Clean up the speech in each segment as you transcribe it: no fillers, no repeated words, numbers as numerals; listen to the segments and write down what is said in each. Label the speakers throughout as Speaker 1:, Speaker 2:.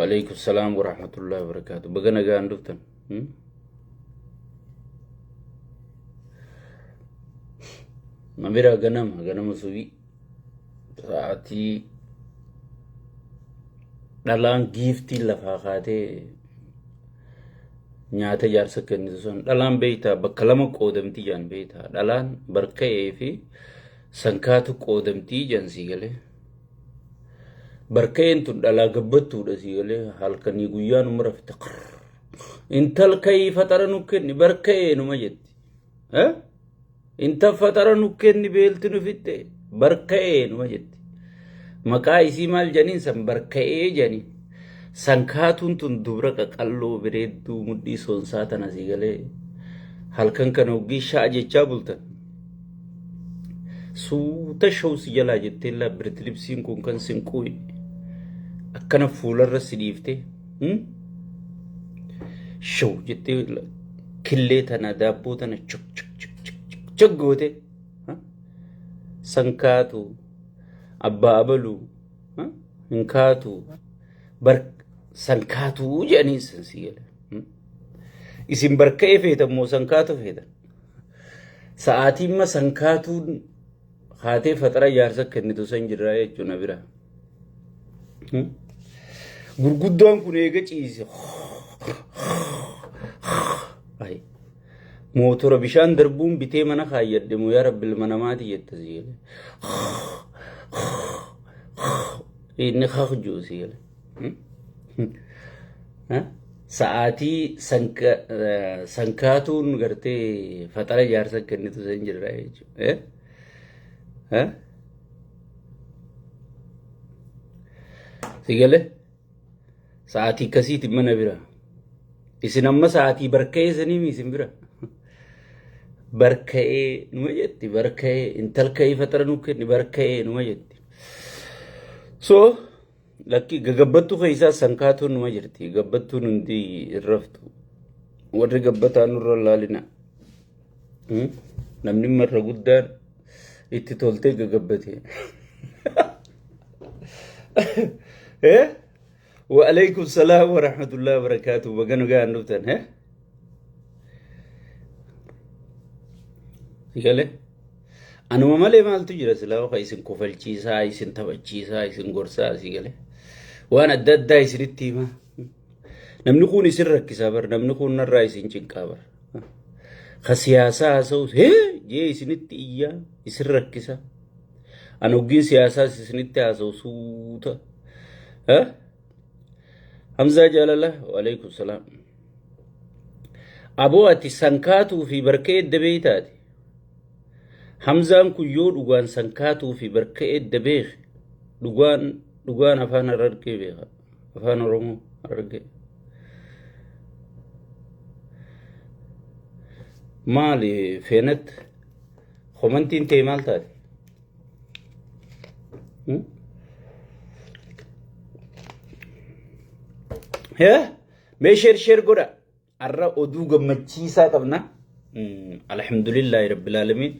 Speaker 1: وعليكم السلام ورحمة الله وبركاته. بقنا قاعد دفتن. ما بيرا غنم سوي ساعتي دلان جيفتي لفاقاتي نياتا جارسا كنيسون دلان بيتا بكلمة قودمتي جان بيتا دلان بركة في سنكاتو قودمتي جان سيغلي بركين تون دلا غبتو دسيغلي halkani guyyan umra fitaqr intal kay fatara nukenni barkay numa jetti ha inta fatara nukenni beltinu fitte barkay numa jetti maka isi mal janin san barkay jani sankatun tun dubra qallo bireddu muddi son satana sigale halkan kanu gisha jecha bultan su tashaw sigala jettella birtlipsin kun kan sinqui akkana fuularra sidiifte show jettee killee tana daabboo tana chok goote sankaatu abbaa abaluu hinkaatu bar sankaatu jedhanii sansigale isin barka'ee feetan moo sankaatu feetan sa'aatimma sankaatuun haatee fatara jaarsa kennitu san jirraa jechuuna bira gurguddaan kun eega ciise ay mootora bishaan darbuun bitee mana kaayyadde moo yaa rabbil manamaati jetta siile inni khajju siile sa'aatii sankaatuun gartee fatara jaarsa kennitu san jirraa jechuudha sigale saati kasiti mana bira isin amma saati barka'e sani mi isin bira barka'e numa jetti barka'e intal ka'e fatara nukenni barka'e numa jetti so lakki gagabbattu keessa sankaatu numa jirti gabbattu nundi irraftu warri gabbataa nurra laalina namni marra guddaan itti toltee gagabbate وعليكم السلام ورحمة الله وبركاته. بقنا قاعد نفتن سيقاله أنا ما مالي مال تجرى سلاو خايسن كفل چيسا خايسن تبع چيسا خايسن غرسا سيقاله وانا داد داي سريتي ما نمنخون يسر ركسا بر نمنخون نرايسن چنقا بر خسياسا سوس جي سنتي إيا يسر ركسا أنا وقين سياسا سنتي سوتا حمزة جلالة وعليكم السلام أبواتي سنكاتو في بركة دبيتات حمزة كيو دوغان سنكاتو في بركة دبيخ دوغان أفان رركي بيخا أفان رومو رركي مالي فينت خمنتين تيمال تاتي ما شير قرأ الرا أدوغ مجيسا قبنا الحمد لله رب العالمين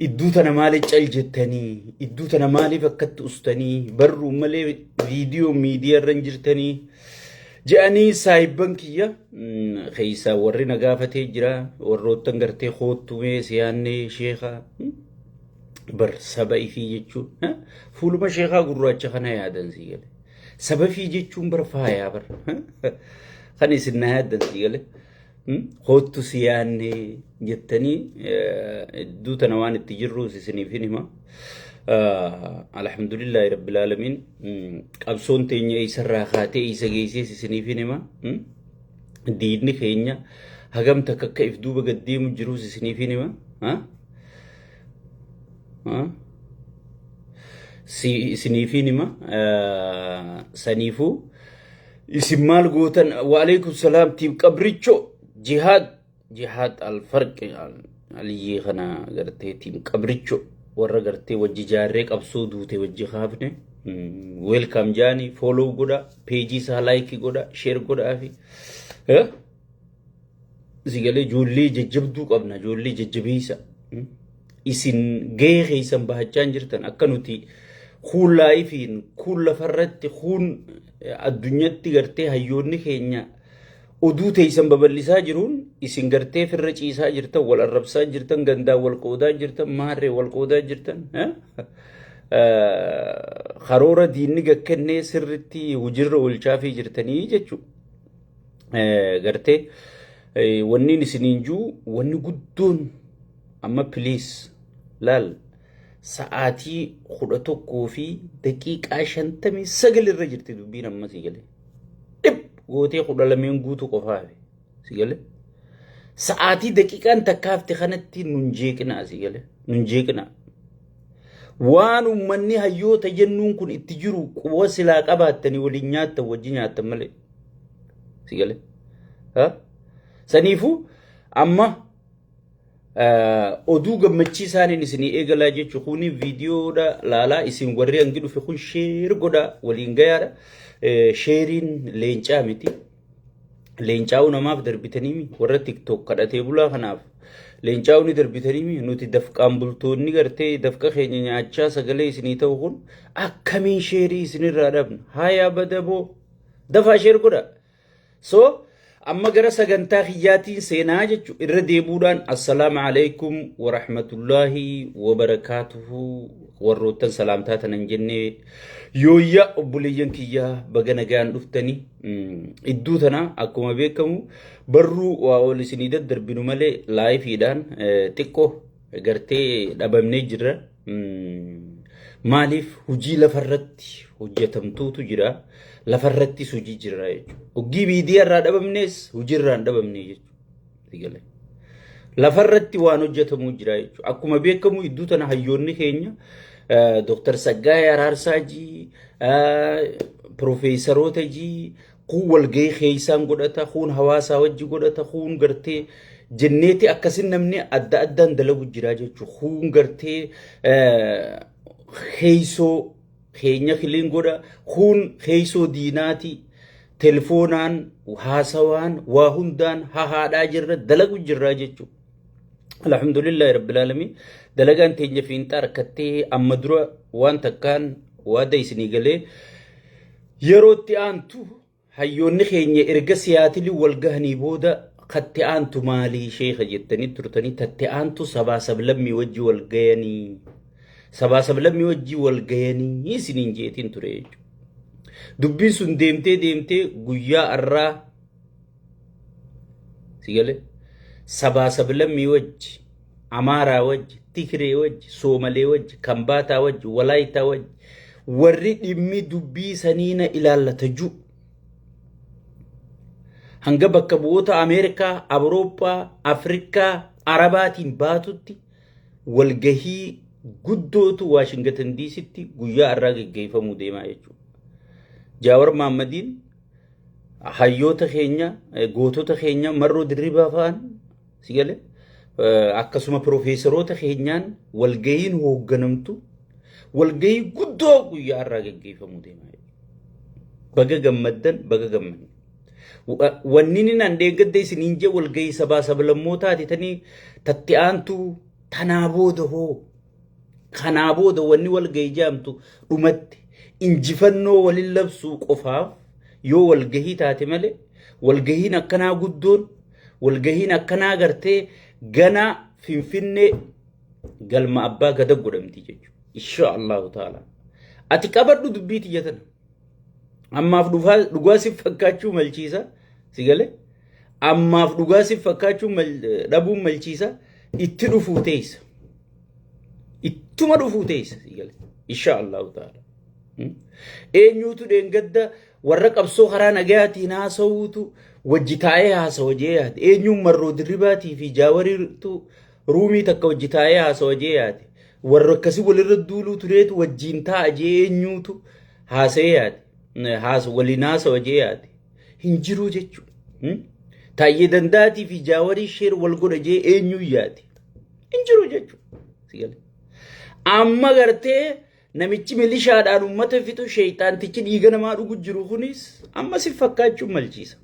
Speaker 1: إدوتنا مالي جلجتني إدوتنا مالي فكت أستني برو مالي فيديو ميديا رنجرتني جاني سايبن كيا خيسا ورنا قافته جرا وروتن غرتي خوتومي سياني شيخا بر سبعي في جيتشو فولو ما شيخا قرأتش خنا يادن سيالي سبب في جيتشون برفايا بر خني سنها دنسيله خوتو سياني جتني دو تنوان التجرو سني فينما الحمد لله رب العالمين قبصون تينيا يسرا خاتي يسغيسي سني فينما ديدني خينيا هغم تكك افدو بقديم جروس سني فينما سنيفينما سنيفو اسمال قوتن وعليكم السلام تيم قبريتشو جهاد الفرق علي خنا غرتي تيم قبريتشو ورا غرتي وجي جاريك ابسودو تي وجي خافني ويلكم جاني فولو غودا بيجي سا لايك غودا شير غودا في زيغلي جولي ججبدو قبنا جولي ججبيسا isin gee khaysan bahachaan jirtan akka nuti kun laayifiin kun lafarratti kun addunyatti gartee hayyoonni keenya oduu teessan babal'isaa jiruun isin gartee firra ciisaa jirtan wal arrabsaa jirtan gandaa wal qoodaa jirtan maarree wal qoodaa jirtan karoora diinni gakkannee sirritti hujirra olchaafii jirtanii jechuudha gartee wanni isiniin juu wanni guddoon amma piliis laal sa'aatii 11 fi daqiiqaa 59 irra jirti dubbiin amma si galee gootee 12 guutuu qofaa si galee sa'aatii daqiiqaan takkaafte kanatti nun jeeqinaa si galee nun jeeqinaa waan ummanni hayyoota jennuun kun itti jiru quba silaa qabaattanii waliin nyaattan wajji nyaattan malee si galee saniifu amma oduu gammachiisaanin isinii eegalaa jechuun kuni viidiyoodha laalaa isin warri hangi dhufe kun sheer godha waliin gayaadha sheeriin leencaa miti leencaa'uu namaaf darbitanii warra tiktok kadhatee bulaa kanaaf leencaa'uu ni darbitanii nuti dafqaan bultoonni gartee dafqa keenya nyaachaa sagalee isinii ta'u kun akkamiin sheerii isinirraa dhabna haayaa badaboo dafaa sheer godha so amma gara sagantaa kiyyaatiin seenaa jechuun irra deebuudhaan assalaamu alaykum wa rahmatullaahi wa barakaatuhu warroottan salaamtaa tanan jennee yooyyaa obboleeyyan kiyyaa baga nagaan dhuftanii idduu tana akkuma beekamu barruu waa ol isinii daddarbinu malee laayifiidhaan xiqqoo gartee dhabamnee jirra maaliif hujii lafarratti hojjetamtuutu jira lafarratti hujii jira jechuudha. Hojii miidiyaa irraa dhabamnees hujii irraa dhabamnee jechuudha. Lafarratti waan hojjetamu jira jechuudha. Akkuma beekamu iddoo tana hayyoonni keenya Dr. Saggaayee Araarsaajii Profeesaroota jii kun walgahii keessaan godhata kun hawaasaa wajji godhata kun gartee jenneeti akkasin namni adda addaan dalagu jira jechuudha. Kun gartee keessoo keenya kiliin godha kun keessoo diinaati telefoonaan haasawaan waa hundaan hahaadhaa jirra dalagu jirra jechuudha. Alhamdulillah rabbil alamin dalagaan teenya fiinxaa harkattee amma dura waan takkaan waada isinii galee yerootti aantu hayyoonni keenya erga siyaatilii wal gahanii booda katti aantu maalii sheekha jettanii turtanii tatte aantu sabaa sablammii wajji wal gayanii sabaa sablammii wajji wal gayanii isiniin jeetiin ture jechuudha. Dubbiin sun deemtee guyyaa arraa sigale sabaa sablammii wajji Amaaraa wajji Tigree wajji Soomalee wajji Kambaataa wajji Walaayitaa wajji warri dhimmi dubbii saniina ilaallata ju hanga bakka bu'oota Ameerikaa, Awurooppaa, Afrikaa, Arabaatiin baatutti walgahii guddootu Waashingtan DC'tti guyyaa arraa geggeeffamuu deemaa jechuudha. Jaawar Mahaammadiin hayyoota keenya gootota keenya marroo dirribaa fa'aan sigale akkasuma profeesaroota keenyaan walgahiin hoogganamtu walgahii guddoo guyyaa arraa geggeeffamuu deemaa jechuudha. Baga gammaddan baga gammaddan. Wanni nan deeggadde isiniin je walgahii sabaa sablammootaati tanii tatti aantu tanaa booda hoo kanaa booda wanni walgahii jaamtu dhumatti injifannoo walin labsuu qofaaf yoo walgahii taate malee walgahiin akkanaa guddoon walgahiin akkanaa gartee gana finfinnee galma abbaa gada godhamti jechuudha. Insha Allahu ta'ala ati qabadhu dubbii tiyyatan ammaaf dhugaa si fakkaachuu malchiisa sigale ammaaf dhugaa si fakkaachuu dhabuun malchiisa itti dhufuu teessa ittuma dhufuu teessa sigale insha Allahu ta'ala eenyuutu dheengadda warra qabsoo karaa nagayaatiin haasawuutu wajji taa'ee haasawa jee yaate eenyuun marroo dirribaatii fi jaawariitu ruumii takka wajji taa'ee haasawa jee yaate warra akkasii walirra duuluu tureetu wajjiin taa'a jee eenyuutu haasa'ee yaate waliin haasawa jee yaate hin jiru jechuudha. Taayyee dandaatii fi jaawarii sheer wal godha jee eenyuu yaate hin jiru jechuudha. Amma gartee namichi milishaadhaan uummata fixu sheeyxaantichi dhiiga namaa dhugu jiru kunis amma si fakkaachuun malchiisa.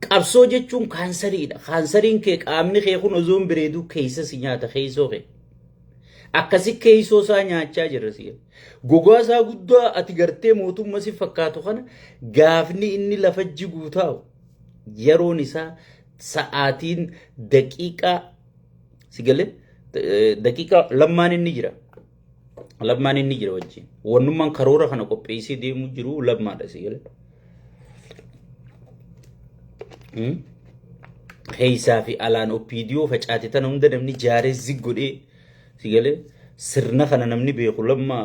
Speaker 1: Qabsoo jechuun kaansariidha. Kaansariin kee qaamni kee kun ozoon bireeduu keessa si nyaata keessoo kee. akkasi keeysoo isaa nyaachaa jirra si'e gogaa isaa guddaa ati gartee mootummaa si fakkaatu kana gaafni inni lafa jiguu taa'u yeroon isaa sa'aatiin daqiiqaa sigale daqiiqaa lammaan inni jira wajjin wannummaan karoora kana qopheessee deemu jiru lammaadha sigale heeysaa fi alaan opiidiyoo facaate tana hunda namni jaaree ziggodhee sigale sirna kana namni beeku lammaa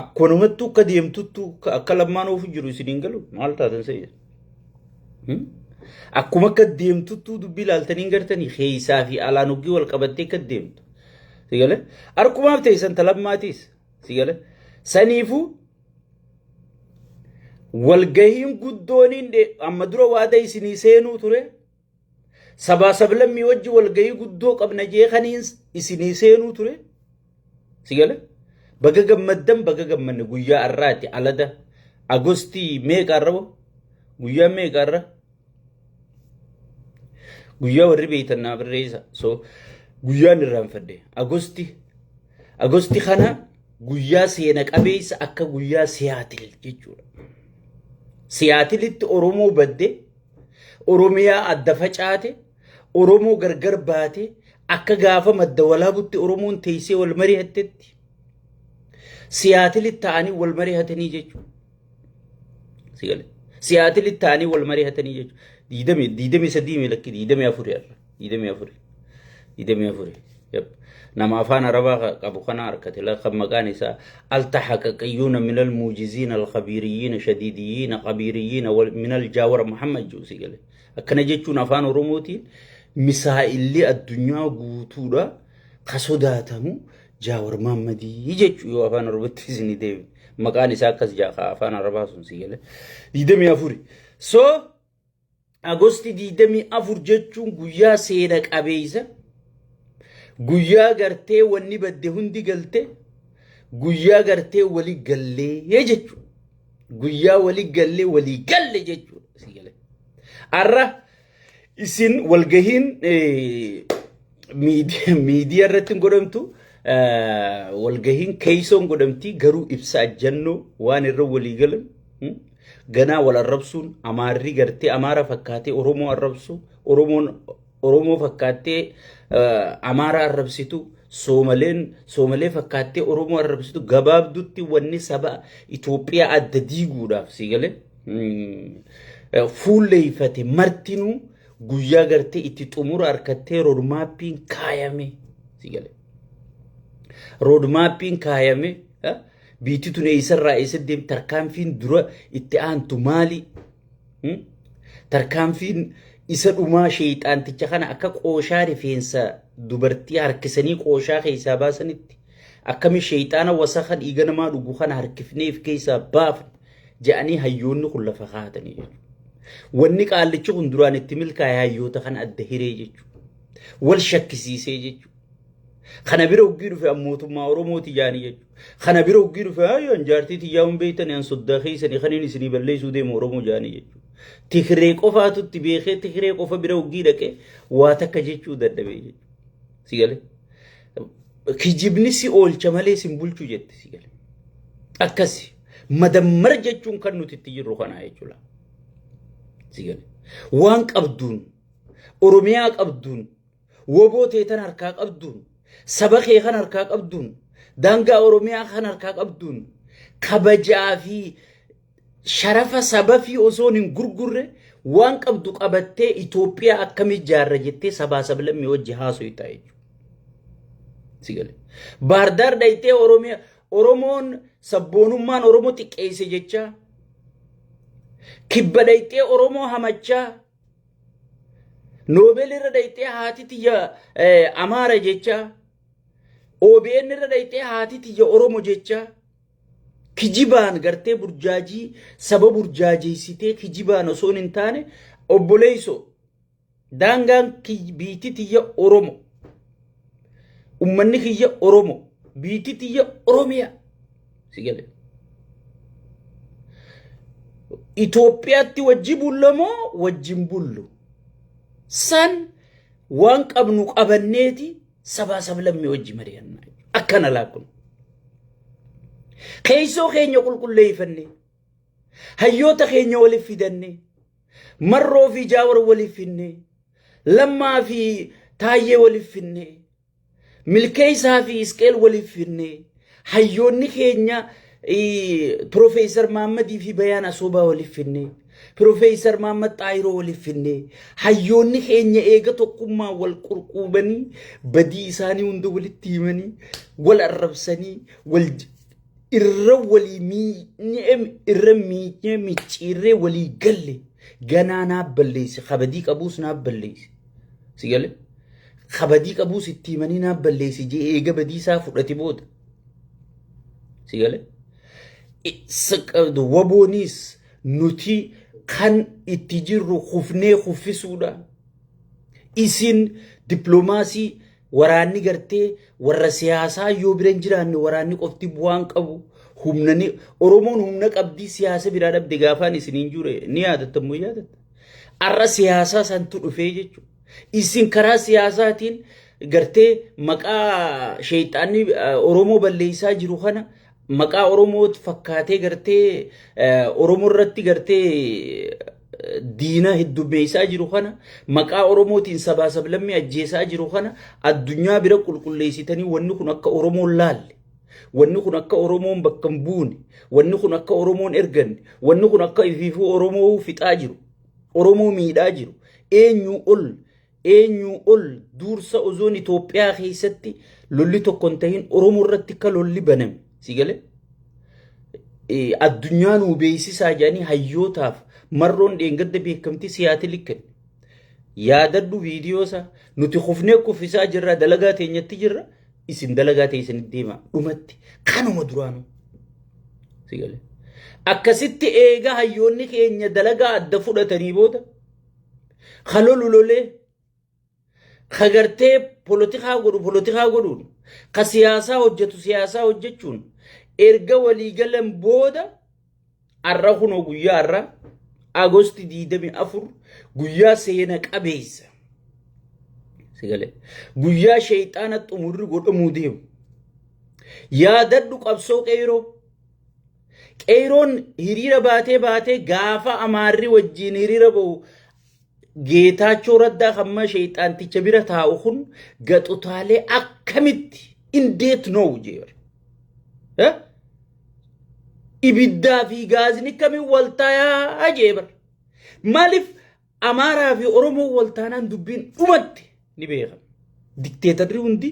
Speaker 1: akkunumattu akka deemtuttu akka lammaan oofu jiru isiniin galu maal taatan se'e akkuma akka deemtuttu dubbii laaltanii gartanii heeysaa fi alaan oggii wal qabattee akka deemtu sigale arkumaaf teessan talammaatiis sigale saniifu walgahiin guddooniin amma dura waada isinii seenuu ture sabaa sablammii wajji walgahii guddoo qabna jeekaniin isinii seenuu ture sigale baga gammaddan baga gammanne guyyaa arraati alada agostii meeqa arrabo guyyaa meeqa arra guyyaa warri beeytannaa birreessa so guyyaan irraanfadde agosti kana guyyaa seena qabeessa akka guyyaa siyaatil jechuudha siyaatilitti oromoo badde oromiyaa adda facaate oromoo gargar baate akka gaafa madda walaabutti oromoon teessee wal mari'attetti siyaatilitti ta'anii wal mari'atanii jechuudha sigale siyaatilitti ta'anii wal mari'atanii jechuudha diidamii sadii milakki diidamii afurii yep nama afaan arabaa qabu kana arkate la kan maqaan isaa altahaqiyyuna min almujiziin alkhabiriyyin shadidiyyin qabiriyyin min aljawar muhammad juusi gale akkana jechuun afaan oromootiin misaa'illi addunyaa guutuudha kasodaatamu jawar muhammadii jechuu yoo afaan oromootti isin deebi maqaan isaa akkas jaaqa afaan arabaa sun si gale 24 so agosti 24 jechuun guyyaa seena qabeessa guyyaa gartee wanni badde hundi galte guyyaa gartee wali gallee jechuudha guyyaa wali gallee wali galle jechuudha sigale arra isin walgahiin miidiyaa irratti godhamtu walgahiin keeysoon godhamti garuu ibsa ajjannoo waan irra walii galan ganaa wal arrabsuun amaarri gartee amaara fakkaatee oromoo arrabsu oromoo fakkaatee amaara arrabsitu soomalee fakkaatee oromoo arrabsitu gabaabdutti wanni saba Itoophiyaa adda diiguudhaaf sigale fuulleeyfate martinuu guyyaa gartee itti xumura harkattee roodmaappiin kaayame sigale roodmaappiin kaayame biitituun eessarraa eessa deemti tarkaanfiin dura itti aantu maali tarkaanfiin isa dhumaa sheeyxaanticha kana akka qooshaa rifeensa dubartii harkisanii qooshaa keessaa baasanitti akkami sheeyxaana wasaqa dhiiga namaa dhugu kana harkifneef keessaa baafne jedhanii hayyoonni kun lafa kaa'atanii jechuudha. Wanni qaallichi kun duraan itti milkaa'ee hayyoota kana adda hiree jechuudha. Wal shakkisiisee jechuudha. Kana bira uggii dhufe ammootummaa Oromooti jaanii jechuudha. Kana bira uggii dhufe hayyaan jaartii xiyyaa'uun beeytanii an soddaa keessanii kaniin isinii balleessuu deemu Oromoo jaanii jechuudha. Tigree qofaatutti beekee Tigree qofa bira uggii dhaqee waa takka jechuu dadhabee jechuudha. Sigale kijibni si oolcha malee sin bulchuu jette sigale. Akkasi madammar jechuun kan nuti itti jirru kanaa jechuudha. Sigale waan qabduun Oromiyaa qabduun woboo teetan harkaa qabduun saba kee kan harkaa qabduun daangaa Oromiyaa kan harkaa qabduun kabajaa fi sharafa saba fi osoon hin gurgurre waan qabdu qabattee Itoophiyaa akkamii jaarra jettee sabaa sablammii wajji haasoftaa jechuudha. Sigale Baardaar dhayitee Oromoon sabboonummaan Oromoo xiqqeesse jecha kibba dhayitee Oromoo hamachaa Noobel irra dhayitee haati tiyya Amaara jecha OBN irra dhayitee haati tiyya Oromoo jecha kijibaan gartee burjaajii saba burjaajeessitee kijibaan osoon hin taane obboleeyso daangaan biitii tiyya Oromoo ummanni kiyya Oromoo biitii tiyya Oromiyaa sigale Itoophiyaatti wajji bullamoo wajjin bullu san waan qabnu qabanneeti sabaa sablammii wajji mari'annaa akka akkana laakun keeysoo keenya qulqulleeyfanne hayyoota keenya waliif fidanne marroo fi jaawar waliif finne lammaa fi taayyee waliif finne milkeeysaa fi isqeel waliif finne hayyoonni keenya Professor Mahammadi fi Bayaan Asoobaa waliif finne Professor Mahammad Xaayiroo waliif finne hayyoonni keenya eega tokkummaa wal qurquubanii badii isaanii hunda walitti himanii wal arrabsanii wal irra walii miinyee micciirree walii galle ganaa naaf balleessi kabadii qabuus naaf balleessi si gale kabadii qabuus itti himanii naaf balleessi jee eega badii isaa fudhate booda si gale waboonis nuti kan itti jirru kufnee kuffisuudha isin diplomaasii waraanni gartee warra siyaasaa yoo biran jiraanne waraanni qofti bu'aan qabu humnani oromoon humna qabdii siyaasa biraa dhabde gaafaan isiniin jure ni yaadatamuu yaadata arra siyaasaa santu dhufee jechuudha isin karaa siyaasaatiin gartee maqaa sheeyxaanni oromoo balleessaa jiru kana maqaa oromoot fakkaatee gartee oromoo irratti gartee diina heddummeessaa jiru kana maqaa oromootiin sabaa sablammii ajjeesaa jiru kana addunyaa bira qulqulleessitanii wanni kun akka oromoon laalle wanni kun akka oromoon bakka hin buune wanni kun akka oromoon erganne wanni kun akka ifiifuu oromoo fixaa jiru oromoo miidhaa jiru eenyu ol duursa ozoon Itoophiyaa keessatti lolli tokko hin tahin oromoo irratti akka lolli baname si gale addunyaa nuu beeksisaa jedhanii hayyootaaf marroon dheengadda beekamtii siyaati likkan yaadaddu viidiyoosa nuti kufnee kuffisaa jirra dalagaa teenyatti jirra isin dalagaa teessanitti deema dhumatti kanuma duraanu si gale akkasitti eega hayyoonni keenya dalagaa adda fudhatanii booda kalolu lolee kagartee politikaa godhuun ka siyaasaa hojjetu siyaasaa hojjechuun erga waliigalan booda arra kunoo guyyaa arra Agosti 24 guyyaa seena qabeessa sigale guyyaa sheeyxaana xumurri godhamuu deemu yaadaddu qabsoo qeeroon hiriira baatee gaafa amaarri wajjiin hiriira ba'u geetaachoo raddaa hamma sheeyxaanticha bira taa'u kun gaxutaalee akkamitti indeet noo jeera ibiddaa fi gaazni kamiin waltaayaa jeebar maaliif amaaraa fi oromoo waltaanaan dubbiin dhumatti ni beekama dikteetarri hundi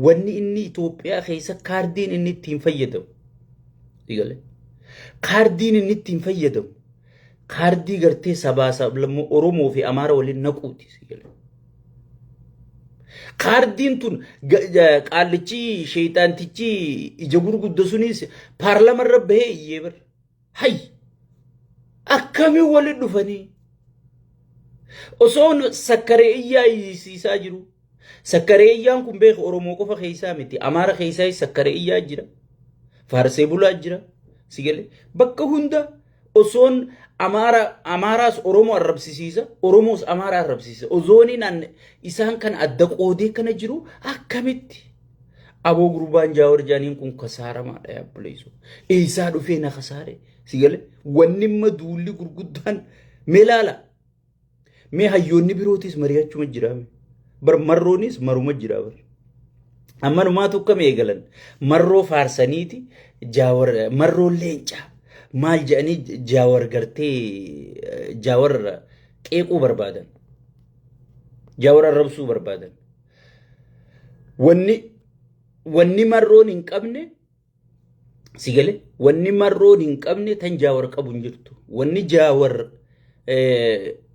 Speaker 1: wanni inni Itoophiyaa keessa kaardiin inni ittiin fayyadamu digale kaardiin inni ittiin fayyadamu kaardii gartee sabaa sablammoo oromoo fi amaara waliin naquuti digale kaardiin tun qaallichi sheeyxaantichi ija gurgudda sunis paarlaamarra bahee yeebar hay akkamiin waliin dhufanii osoon sakkareeyyaa isiisaa jiru sakkareeyyaan kun beek oromoo qofa keessaa miti amaara keessaa sakkareeyyaa jira faarsee bulaa jira sigale bakka hunda osoon amaaraas oromoo arrabsiisa oromoos amaara arrabsiisa ozooniin isaan kan adda qoodee kana jiru akkamitti aboo gurbaan jaawar jaaniin kun kasaaramaadha yaabbuleessu eessaa dhufee na kasaare sigale wanni maduulli gurguddaan meelaala mee hayyoonni birootis mari'achuma jiraame bar marroonis maruma jira bar amma numaatu akkam eegalan marroo faarsaniiti jaawar marroo leencaa maal jedhanii jaawar gartee jaawar qeequu barbaadan jaawar arrabsuu barbaadan wanni marroon hin qabne sigale wanni marroon hin qabne tan jaawar qabu hin jirtu wanni jaawar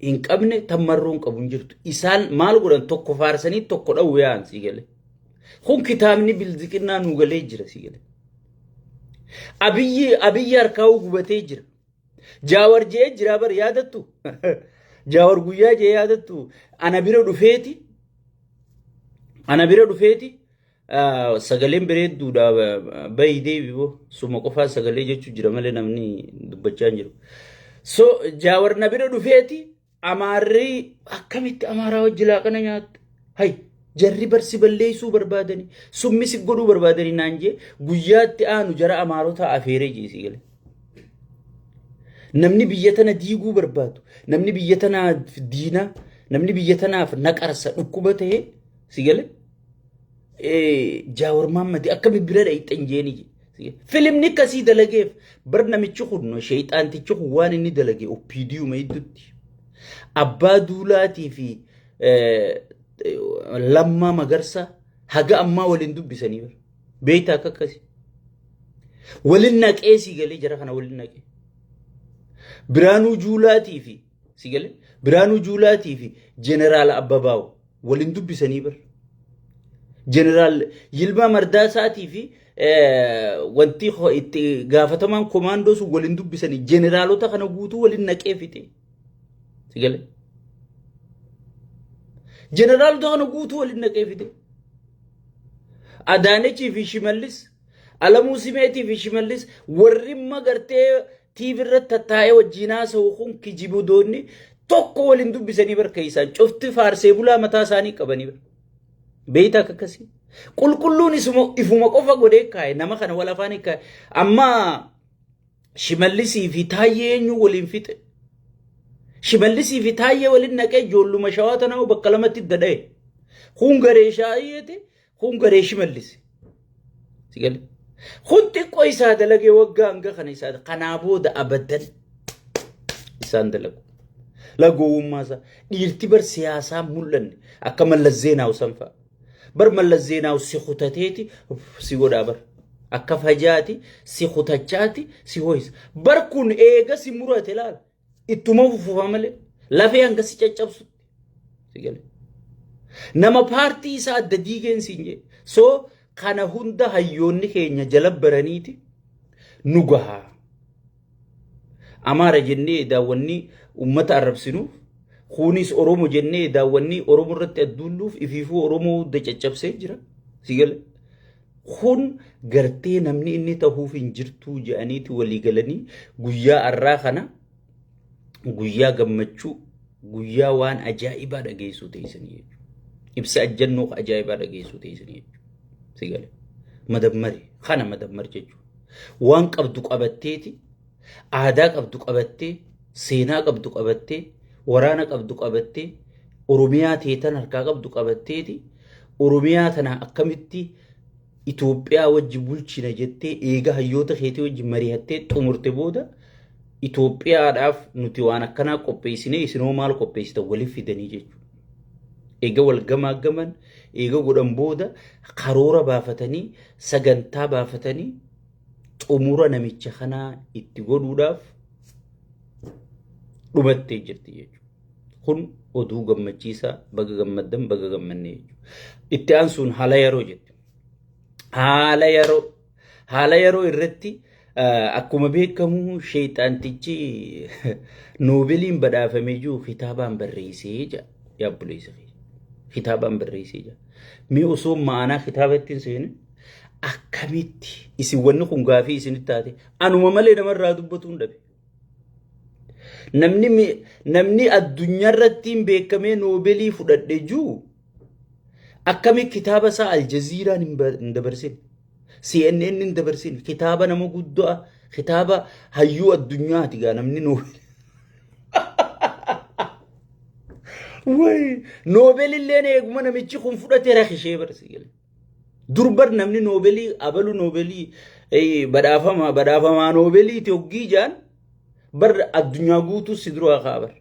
Speaker 1: hin qabne tan marroon qabu hin jirtu isaan maal godhan tokko faarsanii tokko dhawu yaan sigale kun kitaabni bilziqinnaa nu galee jira sigale abiyyi harkaa'uu gubatee jira jaawar jee jira bar yaadattu jaawar guyyaa jee yaadattu ana bira dhufeeti sagaleen bareedduudha bayidee biboo suma qofaa sagalee jechuu jira malee namni dubbachaa hin jiru so jaawar na bira dhufeeti amaarri akkamitti amaaraa wajji laaqana nyaatte hay jarri barsi balleessuu barbaadani summi si godhuu barbaadani naan jee guyyaatti aanu jara amaarota afeeree jeesii gale. Namni biyya tana diiguu barbaadu, namni biyya tanaaf diinaa, namni biyya tanaaf naqarsa dhukkuba ta'e si gale. Jaawar Mahammad akka bibbira dhayxan jeeni je. Filimni akkasii dalageef bar namichi kun sheexaantichi kun waan inni dalage OPDU mayiddutti. Abbaa Duulaatii fi Lammaa Magarsaa haga ammaa waliin dubbisanii bar. Beeytaa akka akkasii. Waliin naqee si galee jara kana waliin naqee. Biraanuu Juulaatii fi si galee Biraanuu Juulaatii fi Jeneraal Abbabaaw waliin dubbisanii bar. Jeneraal Yilmaa Mardaasatii fi wanti itti gaafatamaan komaandoo sun waliin dubbisanii jeneraalota kana guutuu waliin naqee fixe. Si galee jeneraalota kana guutuu waliin naqee fixe. Adaanechii fi Shimallis, Alamuu Simeetii fi Shimallis warri magartee TV irratti tattaa'ee wajjinaa sa'u kun kijibudoonni tokko waliin dubbisanii barka isaan cufti faarsee bulaa mataa isaanii qabanii bar. Beeytaa akka akkasii. Qulqulluun ifuma qofa godhee kaa'e nama kana wal afaan kaa'e. Amma Shimallisii fi Taayyee eenyu waliin fixe. Shimallisii fi Taayyee waliin naqee ijoolluma shawaa tanaa bakka lamatti dada'e. Kun garee Shaayyeeti, kun garee Shimallisi. Si galee. Kun xiqqoo isaa dalagee waggaa hanga kana isaa kanaa booda abadan isaan dalagu. Lagoowummaa isaa dhiirti bar siyaasaa mul'anne akka Mallas Zeenaaw sanfaa. Bar Mallas Zeenaaw si kutateeti si godhaa bar. Akka fajaati si kutachaati si ho'isa. Bar kun eega si murate laala. Ittuma fufufa malee lafee hanga si caccabsutti. Si galee. Nama paartii isaa adda diigeen siin jee. So kana hunda hayyoonni keenya jala baraniiti nu gahaa. Amaara jennee daawwanni ummata arrabsinuuf kunis Oromo jennee daawwanni Oromo irratti adduulluuf ifiifuu Oromoo hunda caccabsee jira. Si galee. Kun gartee namni inni ta'uuf hin jirtuu jedhaniiti walii galanii guyyaa arraa kana guyyaa gammachuu guyyaa waan ajaa'ibaa dhageessuu teessanii jechuudha. Ibsa ajjannoo ajaa'ibaa dhageessuu teessanii jechuudha. Si galee. Madammari kana madammar jechuudha. Waan qabdu qabatteeti aadaa qabdu qabattee seenaa qabdu qabattee waraana qabdu qabattee Oromiyaa teetan harkaa qabdu qabatteeti Oromiyaa tana akkamitti Itoophiyaa wajji bulchina jettee eega hayyoota keetii wajji mari'attee xumurte booda Itoophiyaadhaaf nuti waan akkanaa qopheessinee isinoo maal qopheessitan waliif fidanii jechuudha. Eega wal gamaaggaman eega godhan booda karoora baafatanii sagantaa baafatanii xumura namicha kanaa itti godhuudhaaf dhumattee jirti jechuudha. Kun oduu gammachiisaa baga gammaddan baga gammannee jechuudha. Itti aansuun haala yeroo jette. Haala yeroo irratti akkuma beekamu sheexaantichi Noobeeliin badhaafamee jiru kitaabaan barreessee jira. Yaabbuleessa kitaabaan barreessee jira. Mee osoo ma'anaa kitaaba ittiin seene akkamitti isin wanni kun gaafii isinitti taate anuma malee namarraa dubbatu hin dhabe. Namni addunyaa irratti beekamee Noobeelii fudhadhe jiru akkami kitaaba isaa Aljaziiraan hin dabarsine. CNN hin dabarsine. Kitaaba nama guddaa kitaaba hayyuu addunyaati gaa namni Noobeelii. Way Noobeelii illee eeguma namichi kun fudhatee rakkishee barsiise. Durbar namni Noobeelii abalu Noobeelii badhaafamaa Noobeelii Itoophii jaan bar addunyaa guutuu si dura kaabar.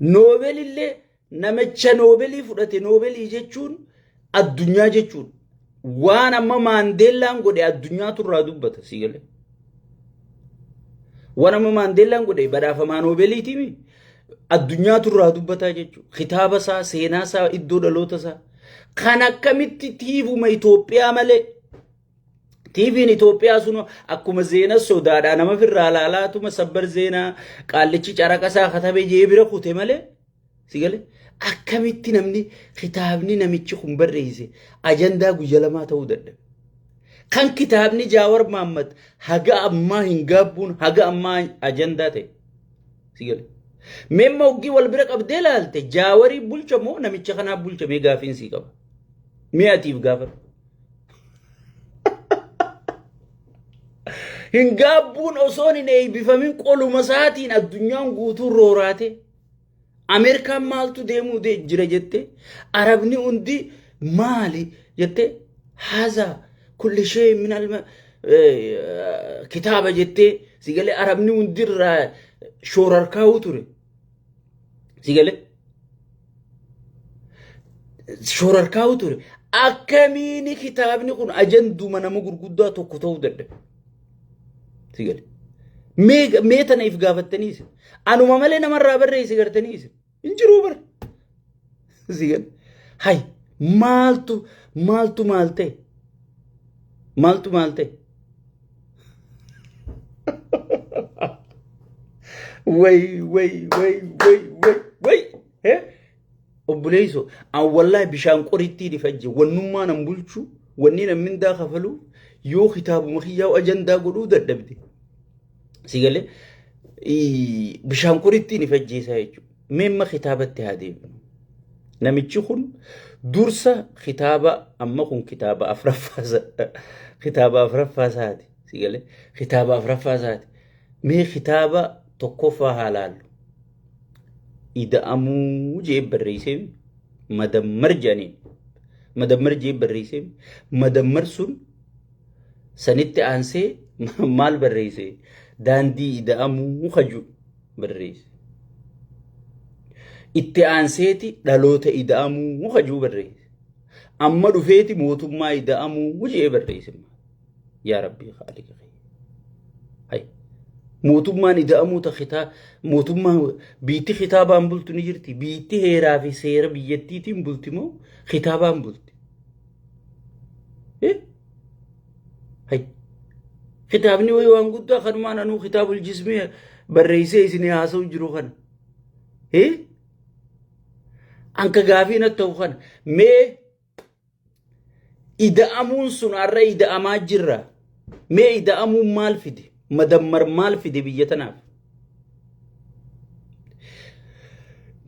Speaker 1: Noobeelii illee namicha Noobeelii fudhate Noobeelii jechuun addunyaa jechuun waan amma Maandeellaan godhe addunyaa turraa dubbata si galee. Waan amma Maandeellaan godhe badhaafamaa Noobeeliitiimi addunyaa turraa dubbataa jechuudha. Kitaaba isaa seenaa isaa iddoo dhaloota isaa kan akkamitti tiivuma Itoophiyaa malee tiiviin Itoophiyaa sun akkuma zeena sodaadhaa nama firraa laalaatuma sabbar zeenaa qaallichi caraqasaa katabee jee bira kute malee si galee. Akkamitti namni kitaabni namichi kun barreesse ajandaa guyyaa lamaa ta'uu dadhabe. Kan kitaabni Jaawar Mahammad haga ammaa hin gaabbuun haga ammaa ajandaa ta'e. Si galee. مما وقي والبرق أبديل هالته جاوري بولشة مو نمتش خنا بولشة مي غافين سيقب مئتي بغافر هنقابون أصوني نأي بفهمين قولوا مساتين الدنيا نقوتو روراتي أمريكا مالتو ديمو دي جرجتي عربني اندي مالي جتي هذا كل شيء من كتابة جتي سيقالي عربني اندي شورر كاوتوري سيقالي شورر كاوتوري أكميني كتابني كون أجندو منامو قرقودا توقتو درد سيقالي ميتنا إفقافتنيس أنو ممالي نمر رابر رئيسي قرتنيس انجرو بر سيقالي هاي مالتو مالتي وي هه obboleeso an wallahi bishaan qoritti difajje wannummaa nan bulchu wanni nan mindaa kafalu yoo kitaabuma kiyyaa ajandaa godhuu dadhabde sigale bishaan qoritti difajjeesa jechuudha memma kitaabatti haa deemnu namichi kun dursa kitaaba amma kun kitaaba afraffaasaati sigale kitaaba afraffaasaati mee kitaaba tokkoffaa halaalu ida'amuu jee barreessee madammar jaaniin madammar jee barreessee madammar sun sanitti aansee maal barreessee daandii ida'amuu kaju barreesse itti aanseeti dhaloota ida'amuu kaju barreesse amma dhufeeti mootummaa ida'amuu jee barreesse yaa rabbii khaaliqa hay mootummaan ida'amuu ta khitaa mootummaa biitti khitaabaan bultu ni jirti biitti heeraa fi seera biyyattiitiin bulti moo khitaabaan bulti hay khitaabni way waan guddaa kanumaan anuu khitaabul jismii barreessee isin haasa'u jiru kana anka gaafii na ta'u kana mee ida'amuun sun arra ida'amaa jirra mee ida'amuun maal fide مدمر مال في دبيتنا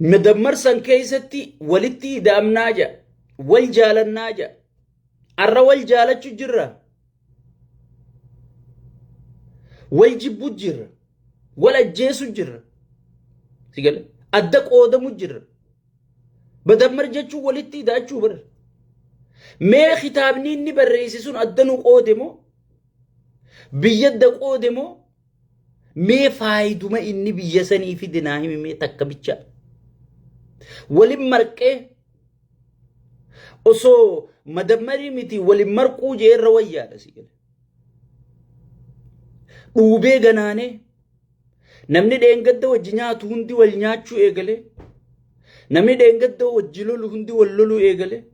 Speaker 1: مدمر سن كيستي ولتي دام ناجا والجال الناجا الرا والجالة جرة والجب جرة ولا الجيس جرة سيقال أدك أودم جرة بدمر جاتشو ولتي داتشو بر ما خطابني إني برئيسون أدنو أودمو بيد قودمو مي فايدوما إني بيساني في دناهي مي تكبتشا ولم مركه أصو مدمري متي ولم مركو جير رويا رسيل وبي غناني نمني دينغد وجنيات هندي والنياتشو إيغلي نمني دينغد وجلول هندي واللولو إيغلي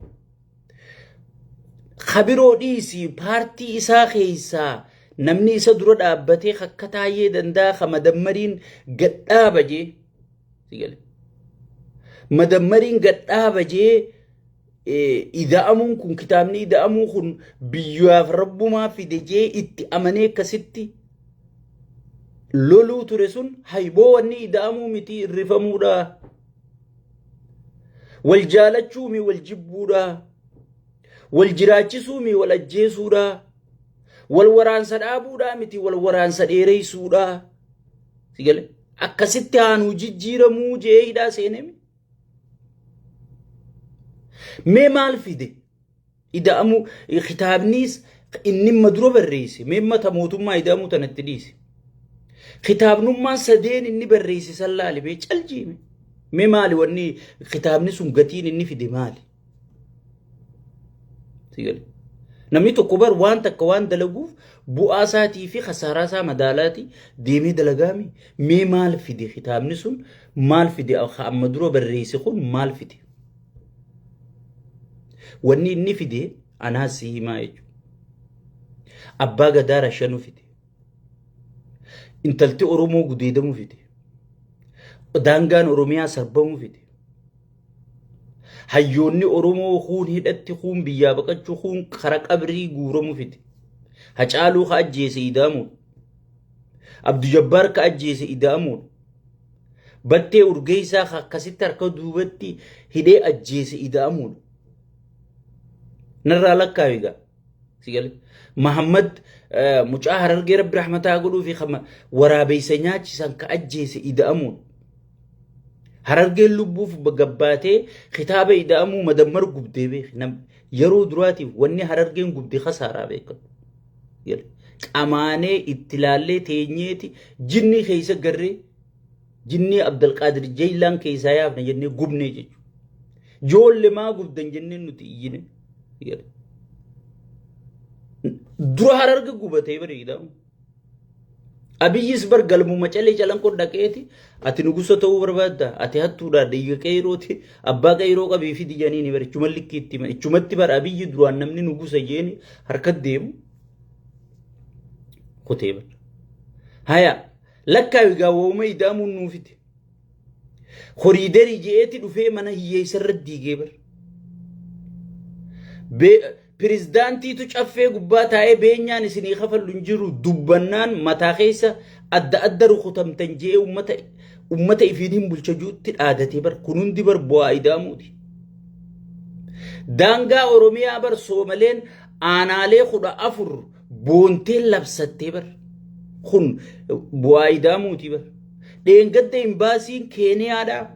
Speaker 1: خبرو ديسي بارتي إسا خيسا namni isa dura dhaabbatee akka taayee dandaa ka madammariin gadhaaba jee sigale madammariin gadhaaba jee ida'amuun kun kitaabni ida'amuu kun biyyaaf rabbumaa fide jee itti amanee akkasitti loluu ture sun hayboo wanni ida'amuu miti irrifamuudha wal jaalachuu mi wal jibbuudha wal jiraachisuu mi wal ajjeesuudha والوران سدابودا متي والوران سديري سودا سيغل اكسيتي انو جيجيرمو جيدا سينمي مي مال فيدي اذا امو خطابنيس اني مدرو بالريسي مما تموتما اذا امو تنتديس خطاب نما سدين اني بالريسي سلالي بي چلجي مي مالي وني خطابني سنغتين اني في دمالي سيغل نمني تكبر وان تكوان دلقوف بؤاساتي في خساراسا مدالاتي ديمي دلقامي مي مال في دي ختام نسون مال في دي أو خامدرو بالرئيس خون مال في دي واني اني في دي أنا سيه ما يجو أباقا دارا شنو في دي انتلتي أرومو قديدمو في دي دانغان أروميا سربمو في دي hayyoonni oromoo khun hidhatti khun biyya baqachu khun khara qabri guuramu fiti hacaaluu ka ajjeese idaamu abdu jabbar ka ajjeese idaamu battee urgeessaa akkasitti harka duubatti hidhee ajjeese ida'amuudha. Narraa lakkaawigaa sigale Muhammad mucaa Harargee Rabbi rahmataa godhuu fi waraabeysa nyaachisan ka ajjeese ida'amuudha. Harargeen lubbuuf gabbaatee kitaaba ida'amuu madammar gubdee beek yeroo duraatiif wanni Harargeen gubdee khasaaraa beekatu. Qamaanee itti laallee teenyeeti jinni keessa garree jinni Abdulqaadir Jeylaan keessaa yaafna jennee gubnee jechuudha. Joolle maa gubdan jennee nuti iyyine. Dura Hararge gubatee bareedamu. Abiyyis bar galmuma calee calanqoo dhaqeeti ati nugusa ta'uu barbaadda ati hattuudha dhiiga qeerooti abbaa qeeroo qabii fi diyyanii ni barichuma likkiitti man ichumatti bar abiyyi duraan namni nugusa jeeni harka deemu kotee bar. Haya lakkaawi gaawwuma idaamuun nuufiti. Horiidarii je'eeti dhufee mana hiyyeessarra diigee bar. Pirezidaantiitu caffee gubbaa taa'ee beenyaan isinii kafallu hin jiru dubbannaan mataa keessa adda rukutamtan jee ummata ifiin bulcha juutti dhaadatee bar kun hundi bar bu'aa idaamuuti. Daangaa Oromiyaa bar Soomaleen aanaalee 14 boonteen labsattee bar kun bu'aa idaamuuti bar. Dheengadda imbaasiin Keeniyaadhaa.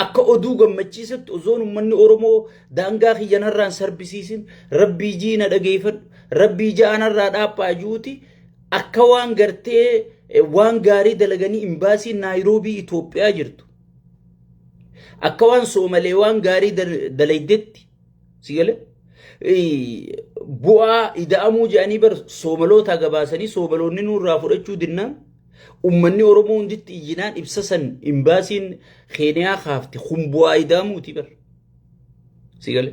Speaker 1: Akka oduu gammachiisatti osoon ummanni Oromoo daangaa kiyyanarraan sarbisiisin rabbii jiina dhageeffadhu rabbii ja'anarraa dhaaphaa juuti akka waan gartee waan gaarii dalaganii imbaasiin Naayiroobii Itoophiyaa jirtu akka waan Soomalee waan gaarii dalaydetti sigale bu'aa ida'amuu jedhanii bar Soomaloota gabaasanii Soomaloonni nurraa fudhachuu dinnaan ummanni Oromoo hunditti iyyinaan ibsasan imbaasiin Keeniyaa kaafte humbu'aa idaamuuti bar. Sigale.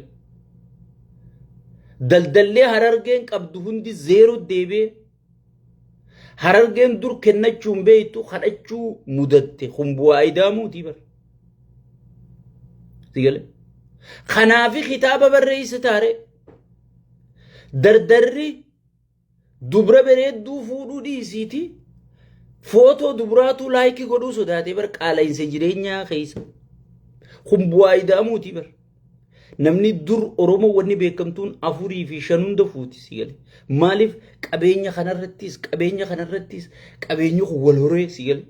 Speaker 1: Daldallee Harargeen qabdu hundi zeero deebee Harargeen dur kennachuun beeytu kadhachuu mudatte humbu'aa idaamuuti bar. Sigale. Kanaafi kitaaba barreessa taare dardarri dubra bareedduu fuudhuu dhiisiiti. Footoo duburaatu laayikii godhuu sodaatee bar qaala'insa jireenyaa keessa humbu'aa idaamuuti bar namni dur Oromoo wanni beekamtuun 4 fi 5 hunda fuuti sigale maaliif qabeenya kanarrattis qabeenya wal horee sigale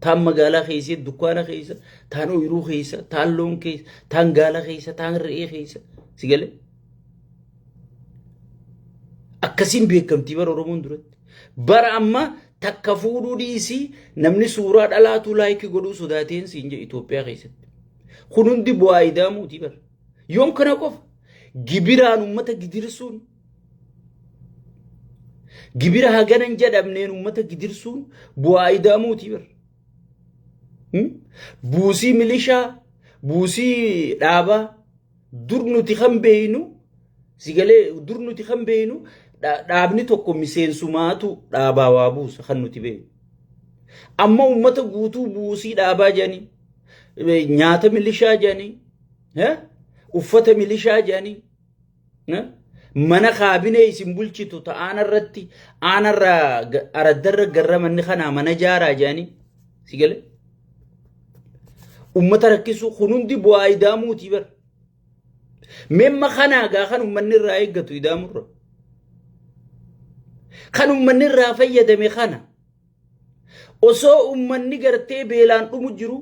Speaker 1: taan magaalaa keessa dukkaana keessa taan ooyiruu keessa taan loon keessa taan gaala keessa taan re'ee keessa sigale akkasiin beekamtii bar Oromoon duratti bara amma takka fuudhuu dhiisii namni suuraa dhalaatu laayikii godhuu sodaateen siin je Itoophiyaa keessatti. Kun hundi bu'aa idaamuuti bar. Yoom kana qofa gibiraan ummata gidirsuun gibira haganan jedhamneen ummata gidirsuun bu'aa idaamuuti bar. Buusii milishaa buusii dhaabaa dur nuti kan beeynu sigalee dur nuti kan beeynu dhaabni tokko miseensumaatu dhaabaa waa buusa kan nuti beeku. Amma ummata guutuu buusii dhaabaa jedhanii nyaata milishaa jedhanii uffata milishaa jedhanii mana kaabinee isin bulchitu ta'aanarratti aanarraa araddarra garramanni kanaa mana jaaraa jedhanii sigale. Ummata rakkisu kun hundi bu'aa idaamuuti bar. Memma kanaa gaa kan ummanni irraa eeggatu idaamurra. Kan ummanni irraa fayyadame kana osoo ummanni gartee beelaan dhumu jiru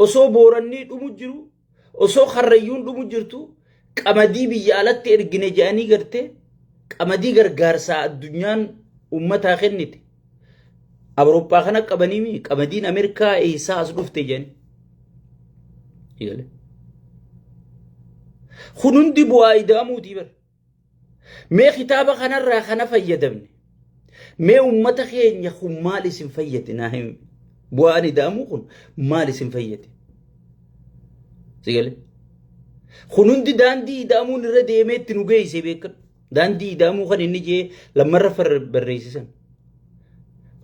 Speaker 1: osoo booranni dhumu jiru osoo karrayyuun dhumu jirtu qamadii biyya alatti ergine jedhanii gartee qamadii gargaarsaa addunyaan ummataa kennite Awurooppaa kana qabanii qamadiin Ameerikaa eessaa as dhufte jedhanii kun hundi bu'aa idaamuuti bar. Mee kitaaba kanarraa kana fayyadamne mee ummata keenya kun maal isin fayyade naa himi bu'aan idaamuu kun maal isin fayyade sigale kun hundi daandii idaamuun irra deemeetti nu geeyse beekan daandii idaamuu kan inni jee lammarra barreessisan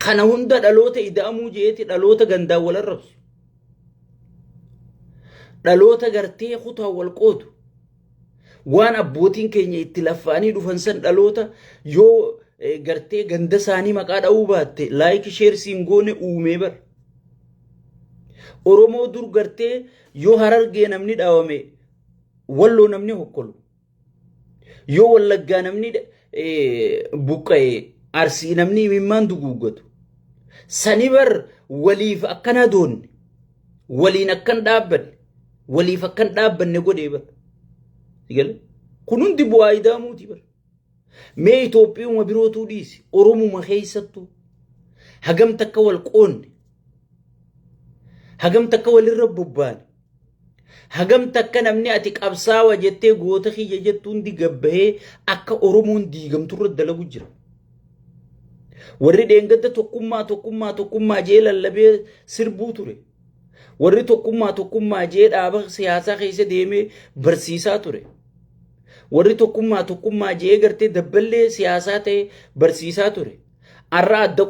Speaker 1: kana hunda dhaloota idaamuu jeeti dhaloota gandaa wal arrabsu dhaloota gartee kutaa wal qoodu waan abbootiin keenya itti lafaanii dhufan san dhaloota yoo gartee ganda isaanii maqaa dha'uu baatte laayik sheer siin goone uumee bar Oromoo dur gartee yoo Harargee namni dhaawame Walloo namni hokkolu. Yoo Wallaggaa namni buqqa'e Arsii namni imimmaan duguuggatu. Sani bar waliif akkana doonne waliin akkan dhaabbanne waliif akkan dhaabbanne godhee bar. Sigale kun hundi bu'aa idaamuuti bar. Mee Itoophiyauma birootuu dhiisi Oromuma keessattuu hagam takka wal qoonne hagam takka walirra bobbaane hagam takka namni ati qabsaawa jettee goota kiyya jettu hundi gabbahee akka Oromoon diigamturra dalagu jira. Warri dheengadda tokkummaa jee lallabee sirbuu ture. Warri tokkummaa jee dhaaba siyaasaa keessa deemee barsiisaa ture. Warri tokkummaa jee gartee dabballee siyaasaa ta'e barsiisaa ture. Arra adda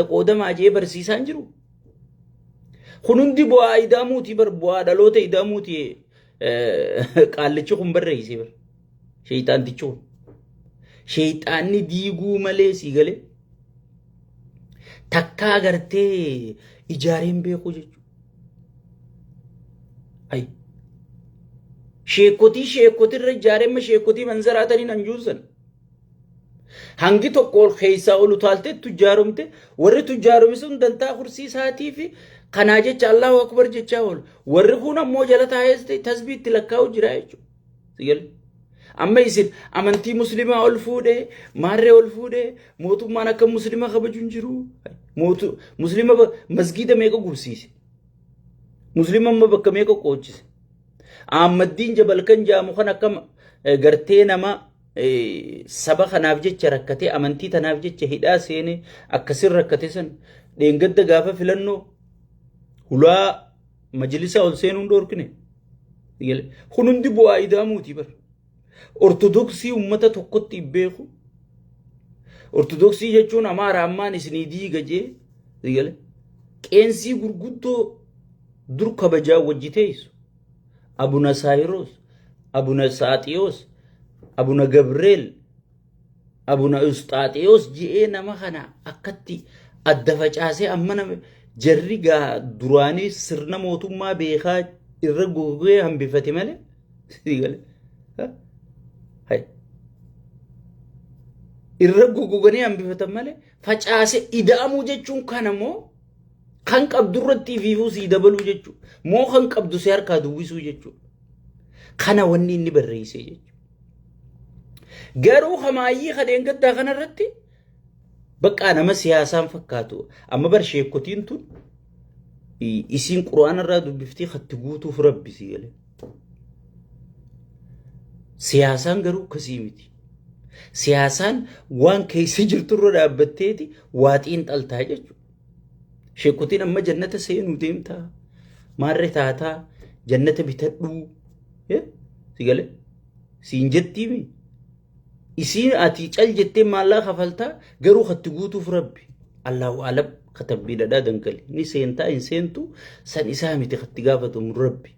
Speaker 1: qoodamaa jee barsiisaa hin jiru. Kun hundi bu'aa idaamuuti bar bu'aa dhaloota idaamuuti qaallichi kun barreessee bar. Sheeyxaantichi kun. Sheeyxaanni diiguu malee si galee takkaa gartee ijaareen beeku jechuudha. Ay sheekotirra ijaareen sheekotii manzaraatanii nan juusan. Hangi tokko ol keessaa ol utaaltee tujjaaromte warri tujjaarome sun dantaa kursii isaatii fi kanaa jecha Allahu akbar jechaa oolu. Warri kun ammoo jala taa'ee tasbiitti lakkaa'u jira jechuudha. Si galee. Amma isin amantii muslimaa ol fuudhee maarree ol fuudhee mootummaan akka muslima kabajuun jiru. Muslima masgiida meeqa gubsiise? Muslima amma bakka meeqa qoochise? Ahmaddiin Jabal kan jaamu kan akka gartee nama saba kanaaf jecha rakkatee amantii tanaaf jecha hidhaa seenee akkasin rakkate san dheengadda gaafa filannoo hulaa majlisaa ol seenuun dhoorkine. Kun hundi bu'aa idaamuuti bara. Ortodoksii ummata tokkotti beeku. Ortodoksii jechuun Amaara ammaan isinii diiga jee sigale qeensii gurguddoo dur kabajaa wajjiteessu. Abuna Saayiroos, Abuna Saaxiyoos, Abuna Gabreel, Abuna Usxaaxiyoos jee nama kana akkatti adda facaasee amma nama jarri gaa duraanii sirna mootummaa beekaa irra gogee hambifate malee sigale. Irra gogoganii hambifatan malee facaase ida'amuu jechuun kanamoo kan qabdu irratti fiifuu sii dabaluu jechuudha. Moo kan qabdu si harkaa duwwisuu jechuudha. Kana wanni inni barreessee jechuudha. Garuu hamaayyii kadheen gaddaa kanarratti bakka nama siyaasaan fakkaatu. Amma bar sheekotiin tun isiin Quraana irraa dubbiftee katti guutuuf rabbi si galee. Siyaasaan garuu kasii miti. Siyaasaan waan keessa jirtu irra dhaabbatteeti waaxiin xaltaa jechuudha. Sheekotiin amma jannata seenuu deemtaa maarree taataa jannata bitadhuu si galee siin jettiimi isiin ati cal jettee maallaa kafaltaa garuu katti guutuuf rabbi Allahu a'lam katabbii dhadhaa dangali ni seentaa hin seentu san isaa miti katti gaafatamu rabbi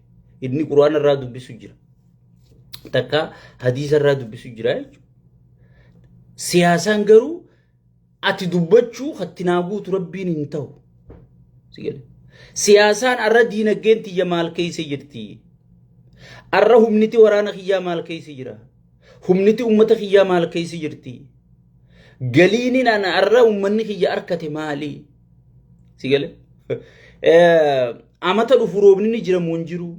Speaker 1: inni Quraana irraa dubbisu jira takka hadiisa irraa dubbisu jira jechuudha. Siyaasaan garuu ati dubbachuu katti naa guutu rabbiin hin ta'u. Siyaasaan arra diinagdeen tiyya maal keessa jirti? Arra humniti waraana kiyyaa maal keessa jira? Humniti ummata kiyyaa maal keessa jirti? Galiin ana arra ummanni kiyya arkate maali? Sigale? Amata dhufu roobni ni jira moo hin jiru?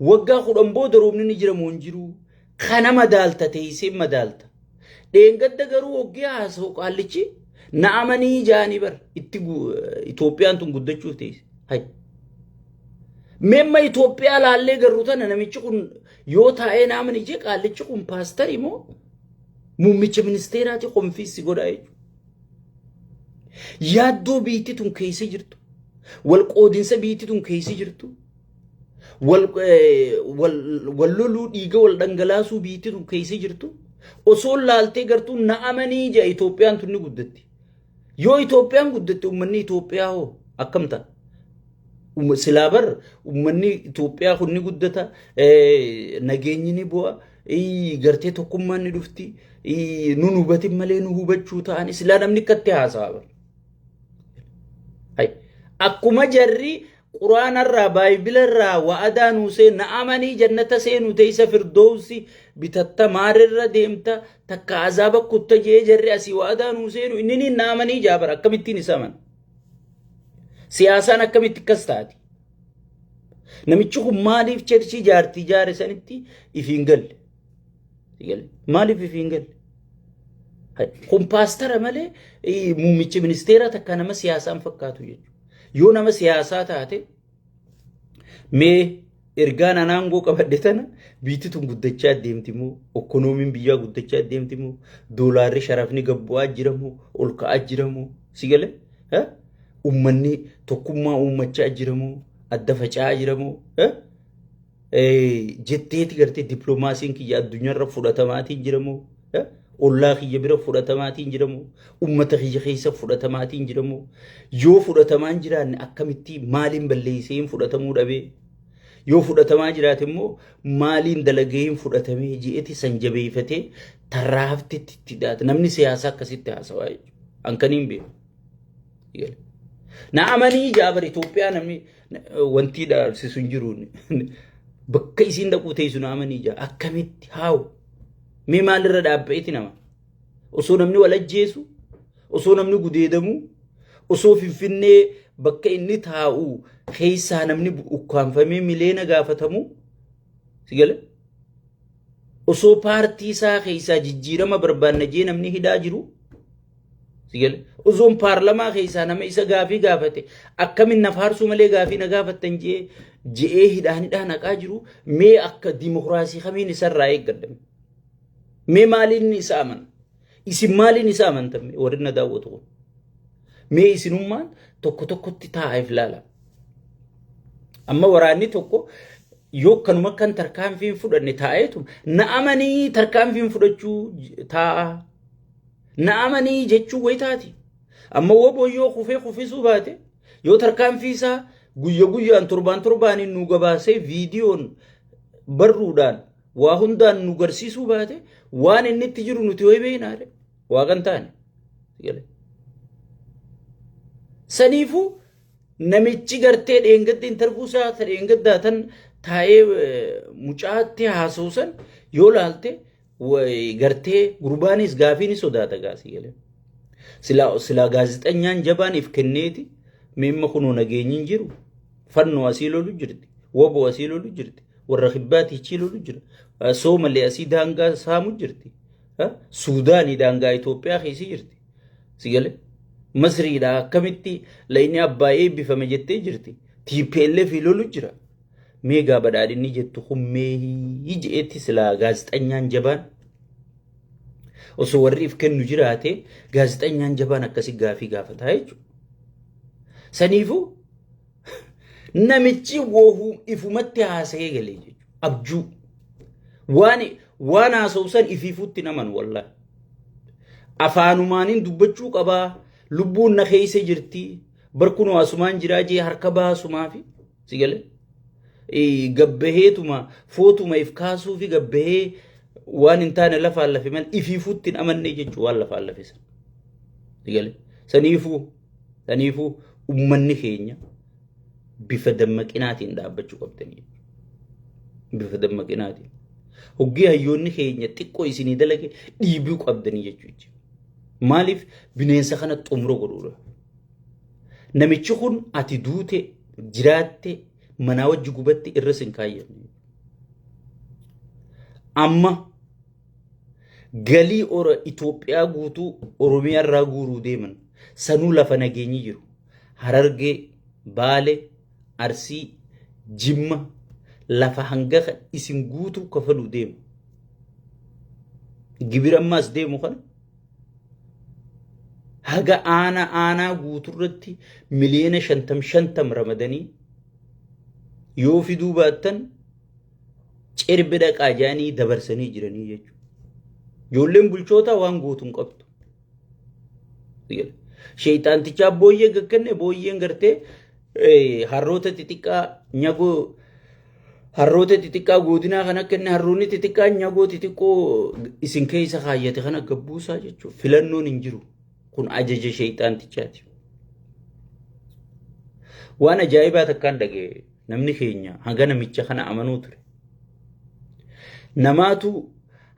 Speaker 1: Waggaa 10 booda roobni ni jira moo hin jiru? Kana madaalta teessee madaalta. Dheengadda garuu oggee haasa'u qaallichi na'amanii jaanii bar itti Itoophiyaan tun guddachuuf teesse. Memma Itoophiyaa laallee garuu tana namichi kun yoo taa'ee naaman ijee qaallichi kun paastarii moo muummicha ministeeraati konfiissi godhaa jechuudha. Yaaddoo biitti tun keessa jirtu. Wal qoodinsa biitti tun keessa jirtu. Wal loluu dhiiga wal dhangalaasuu biitti tun keessa jirtu. Osoo laaltee gartuu na'amanii jaa Itoophiyaan tun ni guddatti. Yoo Itoophiyaan guddatti ummanni Itoophiyaa hoo akkam ta'a? Silaa bar ummanni Itoophiyaa kun ni guddata nageenyi ni bu'a gartee tokkummaan ni dhufti nun hubatin malee nu hubachuu ta'an silaa namni akkatti haasa'a bar. akkuma jarri quraanarraa baayibilarraa wa'adaa nuu seen na'amanii jannata seenu teessa firdoosi bitatta maarirra deemta takka azaaba kutta jee jarri asii wa'adaa nuu seenu inni na'amanii jaabar akkamittiin isa aman siyaasaan akkamitti akkas taati namichi kun maaliif cherchii jaartii jaare sanitti ifiin galle maaliif ifiin galle kun paastara malee muummichi ministeera takka nama siyaasaan fakkaatu jechuudha yoo nama siyaasaa taate mee ergaan anaangoo qabadhe tana biitti tun guddachaa deemti moo ekonomiin biyyaa guddachaa deemti moo doolaarri sharafni gabbu'aa jira moo ol ka'aa jira moo si gale ummanni tokkummaa uummachaa jira moo adda faca'aa jira moo jetteeti gartee dippiloomaasiin kiyya addunyaarra fudhatamaatiin jira moo ollaa kiyya bira fudhatamaatiin jira moo ummata kiyya keessa fudhatamaatiin jira moo yoo fudhatamaan jiraanne akkamitti maaliin balleessee hin fudhatamuu dhabee yoo fudhatamaa jiraate immoo maaliin dalagee hin fudhatamee ji'eeti san jabeeffatee tarraa haftetti itti dhaata namni siyaasaa akkasitti haasawaa jechuudha hankaniin beeku na'amanii jaabar Itoophiyaa namni wanti dhaarsisu hin jiruun bakka isiin dhaquu teessu na'amanii jaa akkamitti haawu mee maalirra dhaabbeeti nama osoo namni wal ajjeesu osoo namni gudeedamu osoo finfinnee bakka inni taa'u keessaa namni ukkaanfamee mileena gaafatamu sigale osoo paartii isaa keessaa jijjiirama barbaanna jee namni hidhaa jiru sigale osoo paarlamaa keessaa nama isa gaafii gaafate akkamin na faarsuu malee gaafii na gaafattan je'ee hidhaan haqaa jiru mee akka dimokiraasii kamiin isarraa eeggadame mee maaliin isa aman isin maaliin isa amantamne warri na daawwatu kun mee isinummaan tokko tokkotti taa'eef laala amma waraanni tokko yoo kanuma kan tarkaanfiin fudhanne taa'eetu na'amanii tarkaanfiin fudhachuu taa'a na'amanii jechuu wayitaati amma woboo yoo kufisuu baate yoo tarkaanfii isaa guyyaan torbaaniin nu gabaasee viidiyoon barruudhaan waa hundaan nu garsiisuu baate waan inni itti jiru nuti hoy beeynaare waa kan taane saniifu namichi gartee dheengadde intervuu isaa dheengaddaa tan taa'ee mucaatti haasawsan yoo laalte gartee gurbaanis gaafiin sodaata gaasii galee silaa gaazexanyaan jabaan if kenneeti meemma kunoo nageenyiin jiru fannoo asii lolu jirti woboo asii lolu jirti warra khibbaati chii lolu jira Soomalee asii daangaa saamu jirti Suudaanii daangaa Itoophiyaa keessa jirti sigale Masriidha akkamitti layni abbaayee bifame jettee jirti TPLF lolu jira meegaa badhaadhinni jettu hummee hijeetti silaa gaazexanyaan jabaan osoo warriif kennu jiraate gaazexanyaan jabaan akkasi gaafii gaafataa jechuudha saniifu namichi woohuu ifumatti haasa'ee galee jechuudha abjuu waan haasawsan ifiifutti naman wallahi afaanumaaniin dubbachuu qabaa lubbuun na keessa jirti barkunoo asumaan jiraa jee harka baasumaafi sigale gabbaheetuma footuma if kaasuu fi gabbahee waan hin taane lafaan lafe mal ifiifutti namanne jechuu waan lafaan lafe san sigale saniifuu ummanni keenya bifa dammaqinaatiin dhaabbachuu qabdanii bifa dammaqinaatiin hoggi hayyoonni keenya xiqqoo isinii dalage dhiibii qabdanii jechuudha maaliif bineensa kana xumura godhuudha namichi kun ati duute jiraatte manaa wajji gubatti irra sin kaayyanne amma galii Itoophiyaa guutuu Oromiyaa irraa guuruu deeman sanuu lafa nageenyi jiru Harargee Baalee Arsii Jimma lafa hanga isin guutuu kafaluu deemu gibira ammaas deemu kana haga aanaa guuturratti miliyoona 50 ramadanii yoo fiduu baattan cirbi dhaqaa jaanii dabarsanii jiranii jechuudha ijoolleen bulchoota waan gootuun qabdu sheeyxaantichaa booyyee gaggannee booyyeen gartee harroota xixiqqaa nyagoo harroota xixiqqaa godinaa kana kenne harroonni xixiqqaa nyagoo xixiqqoo isin keessa kaayyate kana gabbuusaa jechuudha filannoon hin jiru kun ajaja sheeyxaantichaati وانا جايبات كان دقي نمني خينيا هنغانا ميتشا خنا امانو تري نماتو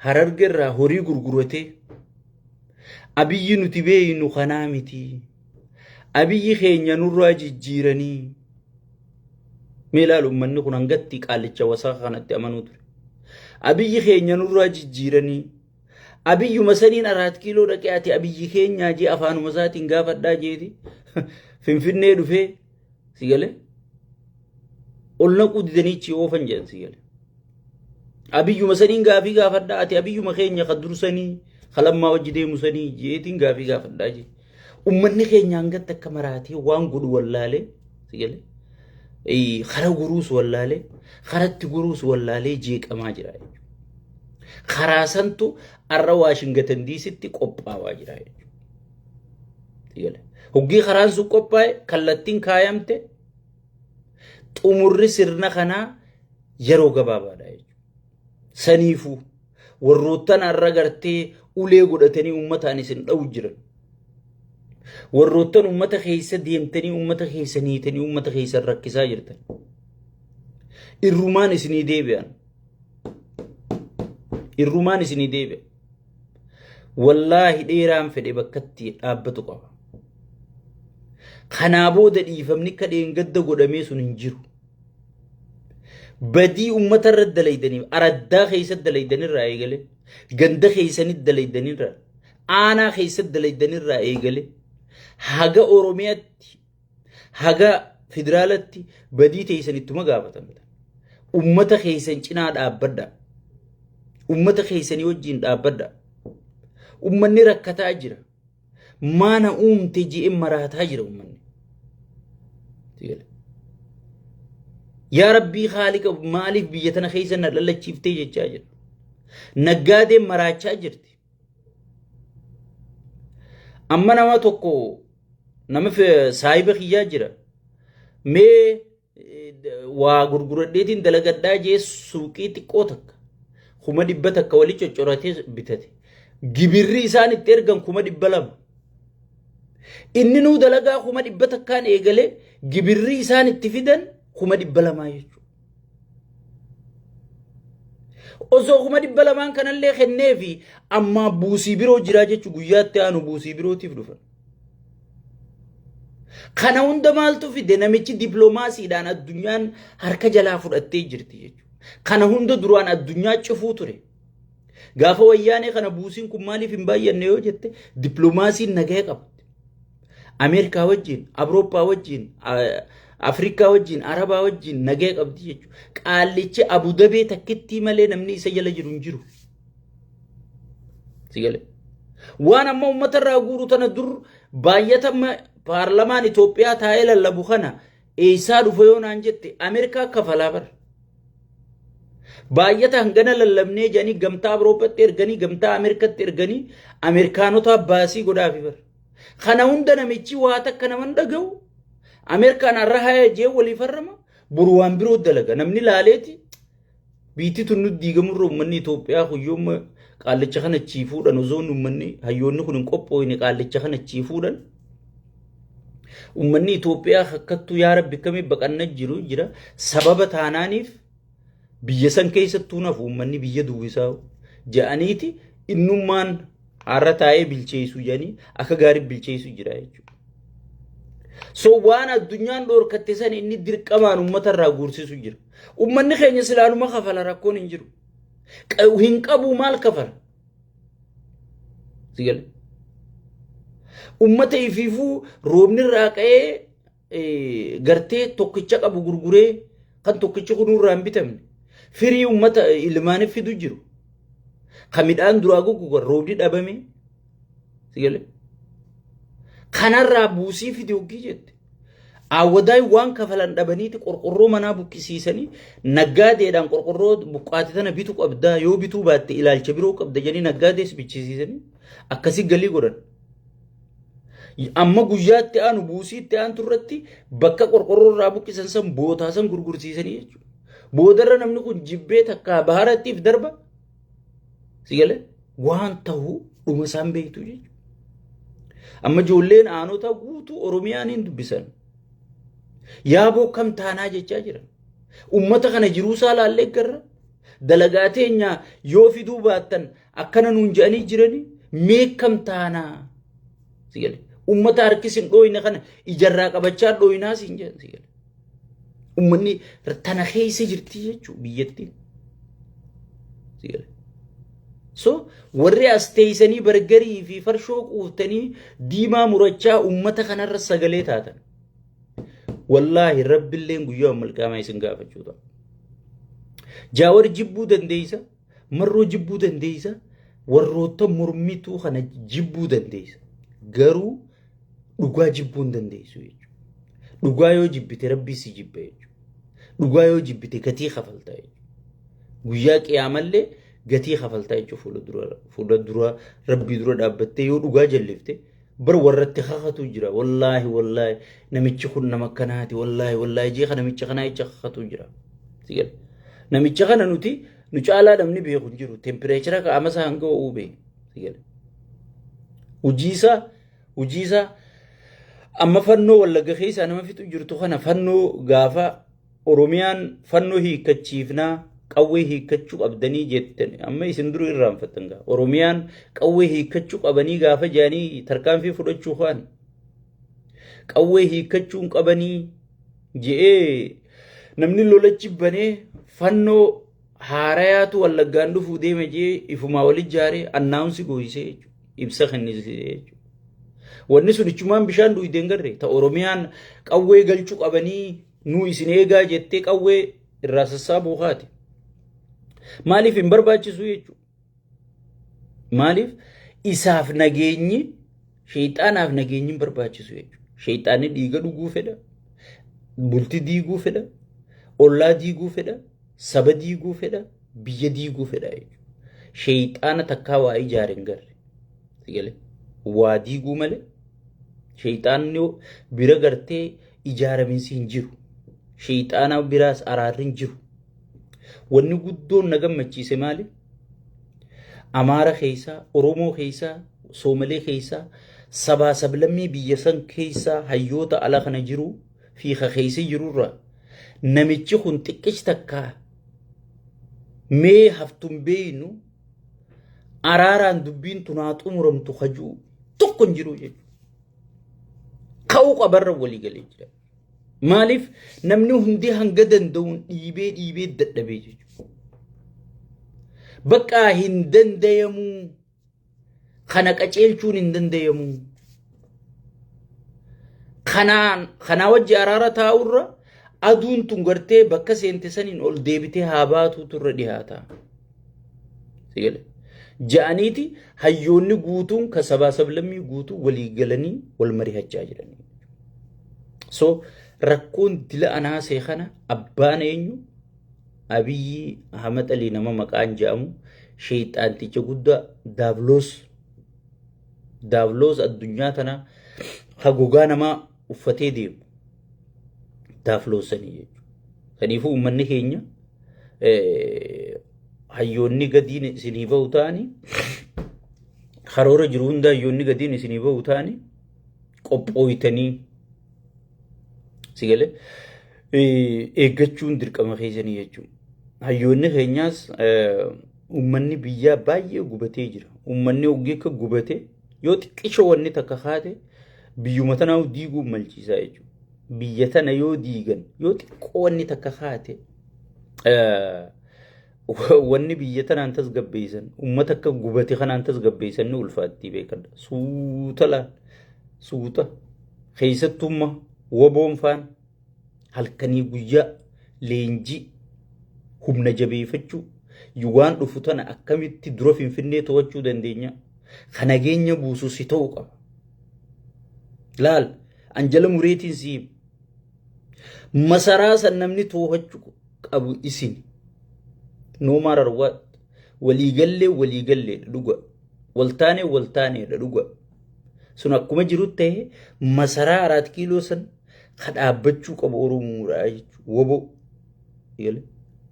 Speaker 1: هررقر هوري غرغروتي أبي نتبه إنه خنامتي أبي خينيا نراجي جيراني ميلالو مني خنانغتي قالتشا وساخانت امانو تري أبي خينيا نراجي جيراني أبي مسنين أرات كيلو ركعتي أبي خينيا جي أفانو مساتين غافت دا جيتي فنفنه دفه سيغلي قلنا قد دنيتشي اوفن جان سيغلي أبي مسنين غافي غافت دا أتي أبي مخينيا خدرسني خلما وجدي مسني جيتين غافي غافت دا جي أمني خينيا انغت كمراتي وان قد واللالي سيغلي اي خرا غروس واللالي خرت غروس واللالي جيك أما جرائي خراسنتو الرواشنغتن دي ستي قبا واجرائي سيغلي هوغي خران سو قباي كلتين كايامته طمر سرنا خنا يرو غبابا داي سنيفو وروتن ارغرتي اولي غدتني امتاني سن دو جيرن وروتن امته خيس ديمتني امته خيسنيتني امته خيس ركسا جرتن الرومان سني ديبيان الرومان سني ديبي والله ديرام فدي بكتي ابتو قبا خنابو ددي فمني كدين قد غدمي سن انجرو بدي امه رد ليدني اردا خيسد ليدني رايغله غند خيسني دليدني را انا خيسد ليدني رايغله haga oromiyatti haga federaalatti badii teessanittuma gaafatamta ummata keessan cinaa dhaabbadha ummata keessanii wajjin dhaabbadha ummanni rakkataa jira maana uumte ji'e maraataa jira ummanni yaa rabbii khaliqa maaliif biyya tana keessan lalachiiftee jechaa jira naggaadeen maraachaa jirti amma nama tokko nama saahiba khiyyaa jira mee waa gurguradheetiin dalagadhaa jee suuqii xiqqoo takka kuma dhibba takka walii coccoratee bitate gibirri isaan itti ergan kuma dhibba lama inni nuu dalagaa kuma dhibba takkaan eegalee gibirri isaan itti fidan kuma dhibba lamaa jechuudha osoo kuma dhibba lamaan kanallee kenneefi amma buusii biroo jiraa jechu guyyaatti aanu buusii birootiif dhufan kana hunda maaltu fide namichi diploomaasiidhaan addunyaan harka jalaa fudhattee jirti jechuudha kana hunda duraan addunyaa cufuu ture gaafa wayyaanee kana buusiin kun maaliif hin baay'anne yoo jette diploomaasiin nagaya qabdi ameerikaa wajjin awurooppaa wajjin afrikaa wajjin arabaa wajjin nagaya qabdi jechuudha qaallichi abudabee takkitti malee namni isa jala jiru hin jiru sigale waan amma ummata irraa guuru tana dur baay'atama paarlamaan Itoophiyaa taa'ee lallabu kana eessaa dhufa yoo naan jette ameerikaa kafalaa bar baay'ata hangana lallabnee jedhanii gamtaa Awuroopaatti erganii gamtaa Ameerikaatti erganii Ameerikaanota baasii godhaafi bar kana hunda namichi waa takka naman dhaga'u Ameerikaan har'a haya jee walii farrama buru waan biroo dalaga namni laaleeti biitti tunnu diigamurra ummanni Itoophiyaa huyyooma qaallicha kana chiifuudhaan osoo ummanni hayyoonni kun hin qophooyne qaallicha kana chiifuudhaan ummanni Itoophiyaa akkattu yaa rabbi kamii baqanna jiru jira sababa taanaaniif biyya san keessattuu naaf ummanni biyya duwwisaa ja'aniiti innummaan har'a taa'ee bilcheessu jedhanii akka gaarii bilcheessu jira jechuudha so waan addunyaan dhorkatte san inni dirqamaan ummata irraa guursisu jira ummanni keenya silaanuma kafala rakkoon hin jiru hin qabu maal kafala sigale ummata ifiifuu roobni irraa qa'ee gartee tokkicha qabu gurguree kan tokkicha kunurraa hin bitamne firii ummata ilmaaniif fidu jiru kan midhaan duraa goggogan roobni dhabame sigale kanarraa buusii fidi hoggii jette awwadaay waan kafalan dhabaniiti qorqorroo manaa buqqisiisanii naggaadeedhaan qorqorroo buqqaati tana bitu qabdaa yoo bituu baatte ilaalcha biroo qabda jedhanii naggaadees bichisiisanii akkasii galii godhan amma guyyaatti aanu buusiitti aan turratti bakka qorqorroo irraa buqqisan san bootaa san gurgursiisanii jechuudha boodarra namni kun jibbee takka baharattiif darba sigale waan ta'uu dhuma isaan beektu jechuudha amma ijoolleen aanota guutuu oromiyaaniin dubbisan yaaboo kam taanaa jechaa jiran ummata kana jiruu saalaallee garra dalagaa teenya yoo fiduu baattan akkana nuun jedhanii jirani mee kam taanaa sigale ummata harkisin dhooyne kana ijarraa qabachaa dhooynaa siin jedhan sigale ummanni tana keessa jirti jechuu biyyattiin sigale so warri as teeysanii bargarii fi farshoo quuftanii diimaa murachaa ummata kanarra sagalee taatan wallahi rabbiilleen guyyaa malqaamaa isin gaafachuudha jaawar jibbuu dandeeysa marroo jibbuu dandeeysa warroota mormituu kana jibbuu dandeeysa garuu dhugaa jibbuu dandeeysu jechuudha dhugaa yoo jibbite rabbii si jibba jechuudha dhugaa yoo jibbite gatii kafaltaa jechuudha guyyaa qiyaamallee gatii kafaltaa jechuudha fuula dura rabbii dura dhaabbattee yoo dhugaa jallifte bar warratti kakatu jira wallahi namichi kun nama kanaati wallahi jee kana namicha kanaa icha kakatu jira sigal namicha kana nuti nu caalaa namni beeku jiru temperature ka amasa hanga ube sigal ujiisa amma fannoo wallaga keessa nama fitu jirtu kana fannoo gaafa oromiyaan fannoo hiikachiifnaa qawwee hiikachuu qabdanii jettan amma isin duru irraanfattan gaa oromiyaan qawwee hiikachuu qabanii gaafa jaanii tarkaanfii fudhachuu kaan qawwee hiikachuu qabanii jee namni lolachi banee fannoo haarayaatu wallaggaan dhufuu deeme jee ifumaa walit jaaree annaawunsi gooyisee jechuudha ibsa kennisee jechuudha wanni sun ichumaan bishaan dhuydeen garree ta oromiyaan qawwee galchuu qabanii nuu isin eegaa jettee qawwee irraa sassaabuu haati maaliif hin barbaachisu jechuudha maaliif isaaf nageenyi shayxaanaaf nageenyi hin barbaachisu jechuudha shayxaanni dhiiga dhuguu fedha bulti diiguu fedha ollaa diiguu fedha saba diiguu fedha biyya diiguu fedha jechuudha shayxaana takkaa waa ijaaren garre sigale waa diiguu malee shayxaanni bira gartee ijaaraminsi hin jiru shayxaana biraas araarri hin jiru wanni guddoon na gammachiise maali amaara keessaa oromoo keessaa soomalee keessaa sabaa sablammii biyya san keessaa hayyoota ala kana jiru fi keessa jirurra namichi kun xiqqich takka mee haftun beeynu araaraan dubbiin tunaa xumuramtu hajuu tokko jiru jechuudha ka'uu qabarra walii galee jira maaliif namni hundi hanga danda'uun dhiibee dadhabee jechuudha bakka hin dandayamu kana qaceelchuun hin dandayamu kana wajji araara taa'urra aduun tun gartee bakka seente saniin ol deebitee haa baatu turre dhiyaata sigale ja'aniiti hayyoonni guutuun ka sabaa sablammii guutuu walii galanii wal marihachaa jiranii so rakkoon dila anaa seekana abbaan eenyu abiyyi ahmad ali nama maqaan jedhamu shayxaanticha guddaa daavloos addunyaa tana hagogaa namaa uffatee deemu daavloosanii jechuudha kaniifuu uummanni keenya hayyoonni gadiin isinii bahu ta'anii karoora jiru hunda hayyoonni gadiin isinii bahu ta'anii qophooytanii sigale eeggachuun dirqama keessanii jechuudha hayyoonni keenyaas uummanni biyyaa baay'ee gubatee jira uummanni oggee akka gubate yoo xiqqisho wanni takka kaate biyyuma tanaa diiguu malchiisaa jechuudha biyya tana yoo diigan yoo xiqqoo wanni takka kaate wanni biyya tanaan tasgabbeessan uummata akka gubate kanaan tasgabbeessan ni ulfaattii beekadha suuta keessattummaa waboonfaan halkanii guyyaa leenjii humna jabeeffachuu waan dhufu tana akkamitti dura finfinnee to'achuu dandeenya kana geenya buusu si ta'uu qaba laal anjala mureetiin siim masaraa san namni to'achuu qabu isin no matter what waliigallee dhuga waltaanee dhuga sun akkuma jiru ta'e masaraa 4 kiiloo san kadhaabbachuu qabu oromoodhaa jechuudha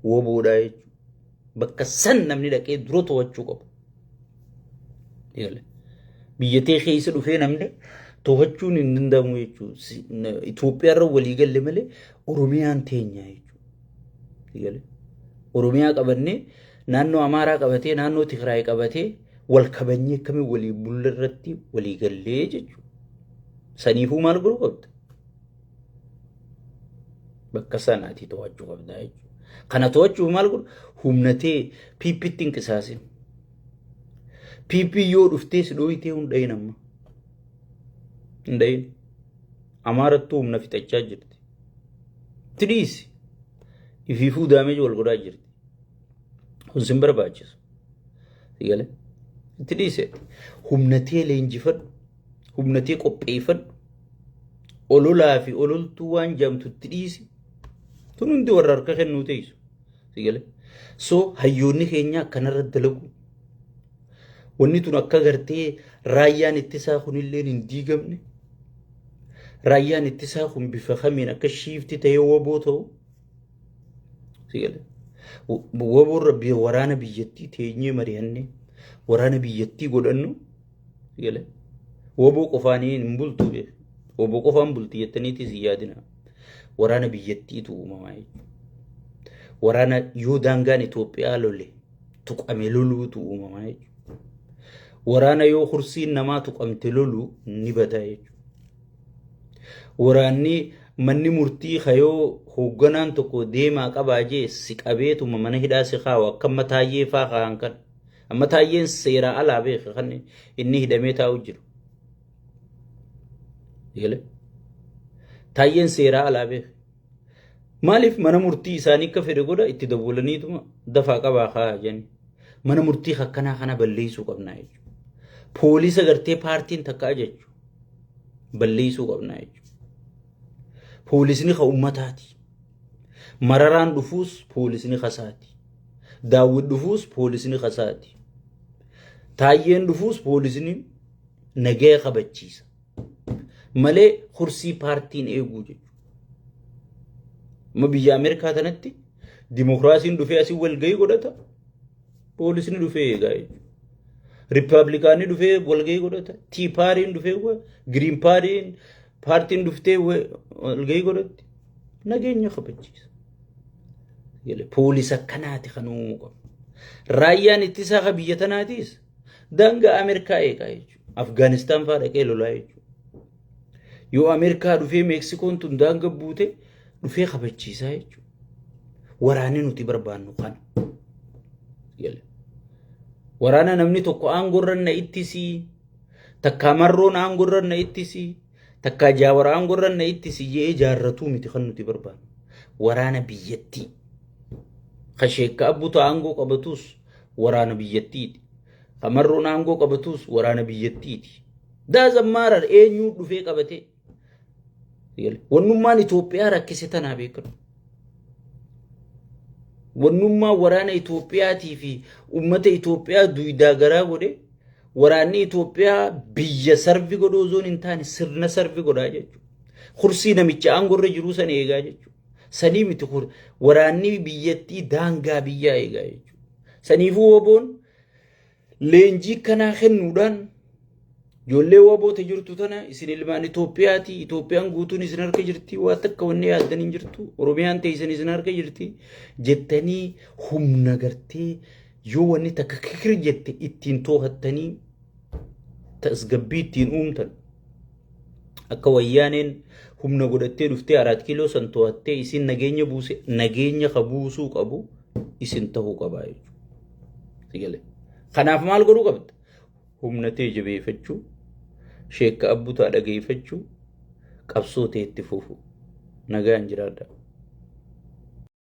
Speaker 1: woboodhaa jechuudha bakka san namni dhaqee dura to'achuu qabu biyyatee keessa dhufee namni to'achuun hin danda'amu jechuudha. Itoophiyaarra walii galle malee Oromiyaan teenya jechuudha. Oromiyaa qabannee naannoo Amaaraa qabatee naannoo Tigraay qabatee wal kabanyee akkamii walii bulla irratti walii gallee jechuudha. Saniifuu maal godhuu qabda? Bakka sanaatti to'achuu qabda jechuudha. Kana to'achuuf maal godhu? Humnatee PP'tti hin qisaasin. PP yoo dhuftee si dhooyitee hunda'in amma. Hunda'in. Amaarattuu humna fixachaa jirti. Tidhiisi. Ifiifuu daameeji wal godhaa jirti. Kun sin barbaachisu. Sigalee. Tidhiise. Humnatee leenjifadhu. Humnatee qopheeffadhu. Ololaa fi ololtuu waan jaamtu tidhiisi. Tun hundi warra harka kennuu teessu. Sigalee. So hayyoonni keenya akkanarra dalagu. Wanni tun akka gartee raayyaan ittisaa kunillee hin diigamne. Raayyaan ittisaa kun bifa kamiin akka shiifti ta'ee waboo ta'u. Sigalee. Waboorra waraana biyyattii teenyee mari'annee waraana biyyattii godhannu. Sigalee. Waboo qofaanii hin bultu. Waboo qofaan bulti jettaniitis hin yaadina. Waraana biyyattiitu uumamaa jechuudha. Waraana yoo daangaan Itoophiyaa lole tuqame loluutu uumamaa jechuudha. Waraana yoo kursiin namaa tuqamte lolu ni bada jechuudha. Waraanni manni murtii kayoo hoogganaan tokko deemaa qabaa jee si qabeetuma mana hidhaa si kaawa akka mataayyee faa kaan kan. Amma taayyeen seeraa alaa beeka kan inni hidhamee taa'u jiru. Taayyeen seeraa alaa beeka. Maaliif mana murtii isaanii akka fedhe godha itti dabalaniituma dafaa qabaa kaa jenni. Mana murtii akkanaa kana balleessuu qabnaa jechuudha. Poolisa gartee paartiin takkaa jechuudha. Balleessuu qabnaa jechuudha. Poolisni ka ummataati. Mararaan dhufuus poolisni kasaati. Daawwit dhufuus poolisni kasaati. Taayyeen dhufuus poolisni nagaya kabachiisa. Malee kursii paartiin eeguu jechuudha. Ma biyya Ameerikaa tanatti dimokiraasiin dhufee asii walgahii godhata. Poolisni dhufee eegaa jechuudha. Riippaabilikaanii dhufee walgahii godhata. Tii paariin dhufee giriin paartiin dhuftee walgahii godhatti. Nageenya kabachiisa. Poolisa akkanaati kan uumuu qabu. Raayyaan ittisaa ka biyya tanaatiis daangaa Ameerikaa eegaa jechuudha. Afgaanistaan fa'aa dhaqee lolaa jechuudha. Yoo Ameerikaa dhufee Meeksikoon tun daangaa buute dhufee kabachiisaa jechuudha. Waraanni nuti barbaannu kana. Waraana namni tokko aangorra na ittisii, takka marroon aangorra na ittisii, takka jaawara aangorra na ittisii jee ijaarratuu miti kan nuti barbaannu. Waraana biyyattii. Kasheekka abbuuta aangoo qabatus waraana biyyattiiti. Kamarroon aangoo qabatus waraana biyyattiiti. Daazammaara eenyuu dhufee qabatee. Wannummaan Itoophiyaa rakkise tanaa beekanu. Wannummaa waraana Itoophiyaatii fi uummata Itoophiyaa duwidaa garaa godhe waraanni Itoophiyaa biyya sarvi godhoo zoon hin taane sirna sarvi godhaa jechuudha. Kursii namicha aangorra jiruu sana eegaa jechuudha. Sanii miti waraanni biyyattii daangaa biyyaa eegaa jechuudha. Saniifuu waboon leenjii kanaa kennuudhaan ijoollee waboota jirtu tana isin ilmaan Itoophiyaati. Itoophiyaan guutuun isin harka jirti. Waan takka wanni yaaddan hin jirtu. Oromiyaan teessan isin harka jirti. Jettanii humna gartee yoo wanni takka kikir jette ittiin toohattanii tasgabbii ittiin uumtan. Akka wayyaaneen humna godhattee dhuftee 4 kiiloo san toohattee isin nageenya buuse nageenya qabuusuu qabu isin tahuu qabaa jechuudha. Kanaaf maal godhuu qabda? Humnatee jabeeffachuu, sheekka abbutaa dhageeffachuu, qabsoo ta'e itti fufuu. Nagaan jiraadha.